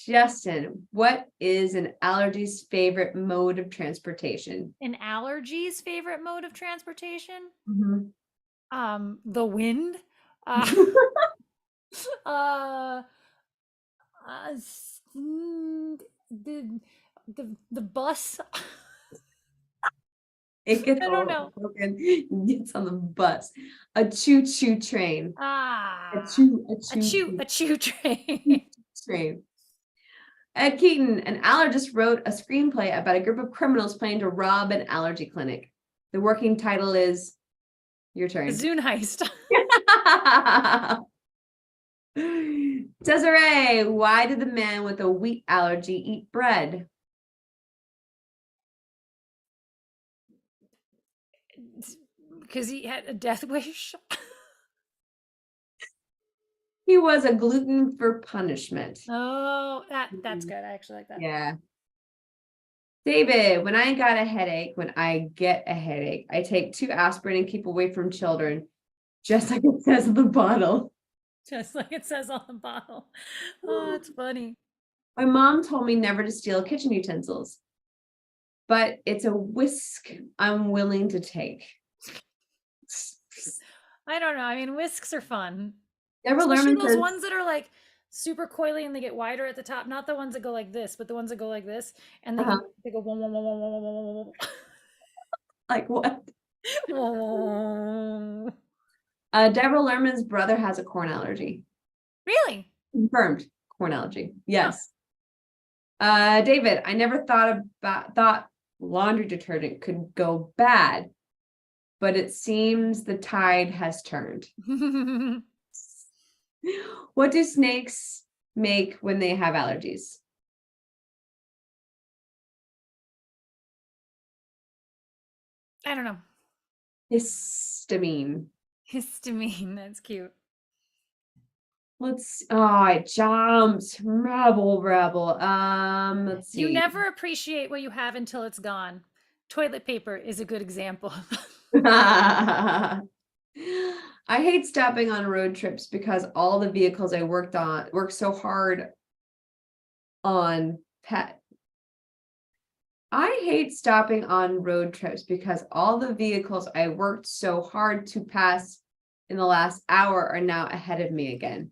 Justin, what is an allergy's favorite mode of transportation? An allergy's favorite mode of transportation? Mhm. The wind. Uh, uh, the the bus. It gets I don't know. broken. Gets on the bus. A choo-choo train. A Ah, a choo choo train. train. Ed Keaton, an allergist, wrote a screenplay about a group of criminals planning to rob an allergy clinic. The working title is your turn. Zune heist. Desiree, why did the man with a wheat allergy eat bread? Because he had a death wish. He was a gluten for punishment. Oh, that's good. I actually like that. Yeah. David, when I get a headache, I take 2 aspirin and keep away from children, just like it says on the bottle. Just like it says on the bottle. Oh, it's funny. My mom told me never to steal kitchen utensils, but it's a risk I'm willing to take. I don't know. I mean, whisks are fun. Deborah Especially Lerman those says, ones that are like super coily and they get wider at the top. Not the ones that go like this, but the ones that go like this. And they go wom, wom, wom, wom, wom, wom, wom, wom. like what? Wom. Deborah Lerman's brother has a corn allergy. Really? Confirmed corn allergy. Huh. Yes. David, I never thought laundry detergent could go bad, but it seems the tide has turned. What do snakes make when they have allergies? I don't know. Histamine. Histamine. That's cute. It jumped. Rebel. Let's see. You never appreciate what you have until it's gone. Toilet paper is a good example. I hate stopping on road trips because all the vehicles I worked so hard on I hate stopping on road trips because all the vehicles I worked so hard to pass in the last hour are now ahead of me again.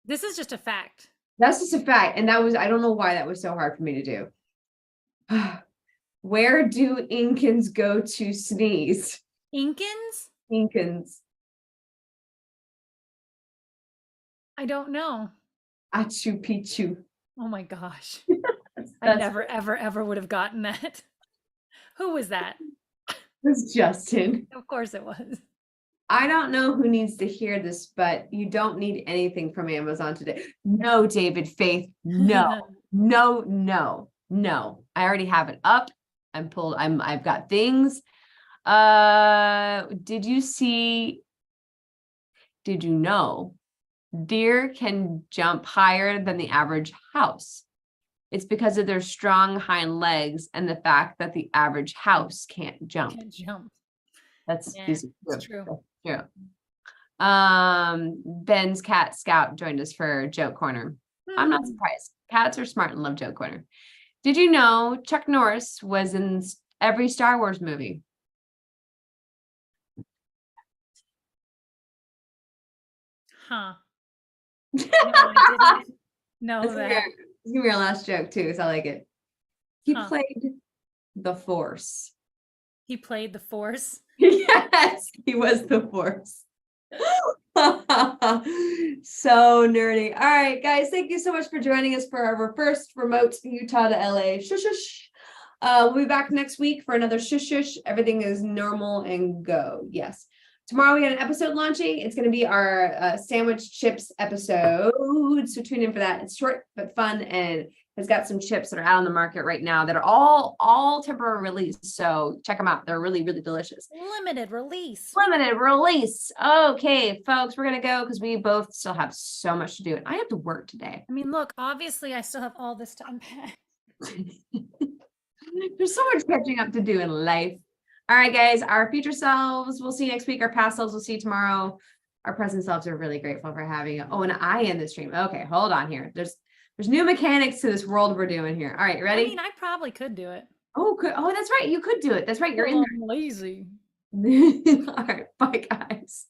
This is just a fact. That's just a fact. And I don't know why that was so hard for me to do. Where do Incans go to sneeze? Incans? Incans. I don't know. Achu Pichu. Oh my gosh. I That's never, ever, ever would have gotten that. Who was that? was Justin. Of course it was. I don't know who needs to hear this, but you don't need anything from Amazon today. No, David Faith. No, no. I already have it up. I've got things. Did you know deer can jump higher than the average house? It's because of their strong hind legs and the fact that the average house can't jump. Can't jump. That's Yeah, it's true. True. Ben's cat Scout joined us for Joke Corner. I'm not surprised. Cats are smart and love Joke Corner. Did you know Chuck Norris was in every Star Wars movie? Huh. No, I didn't know This that. is gonna be our last joke too, so I like it. He Huh. played the Force. He played the Force. Yes, he was the Force. So nerdy. All right, guys, thank you so much for joining us for our first remote Utah to LA. Shush, shush. We'll be back next week for another shush, shush. Everything is normal and go. Yes. Tomorrow we got an episode launching. It's going to be our sandwich chips episode. So tune in for that. It's short but fun and has got some chips that are out on the market right now that are all temporary release. So check them out. They're really, really delicious. Limited release. Limited release. Okay, folks, we're going to go because we both still have so much to do. And I have to work today. I mean, look, obviously I still have all this to unpack. There's so much catching up to do in life. All right, guys, our future selves, we'll see you next week. Our past selves, we'll see you tomorrow. Our present selves are really grateful for having an I in the stream. Okay, hold on here. There's new mechanics to this world we're doing here. All right, ready? I mean, I probably could do it. Oh, that's right. You could do it. That's right. You're in I'm lazy. there. All right, bye, guys.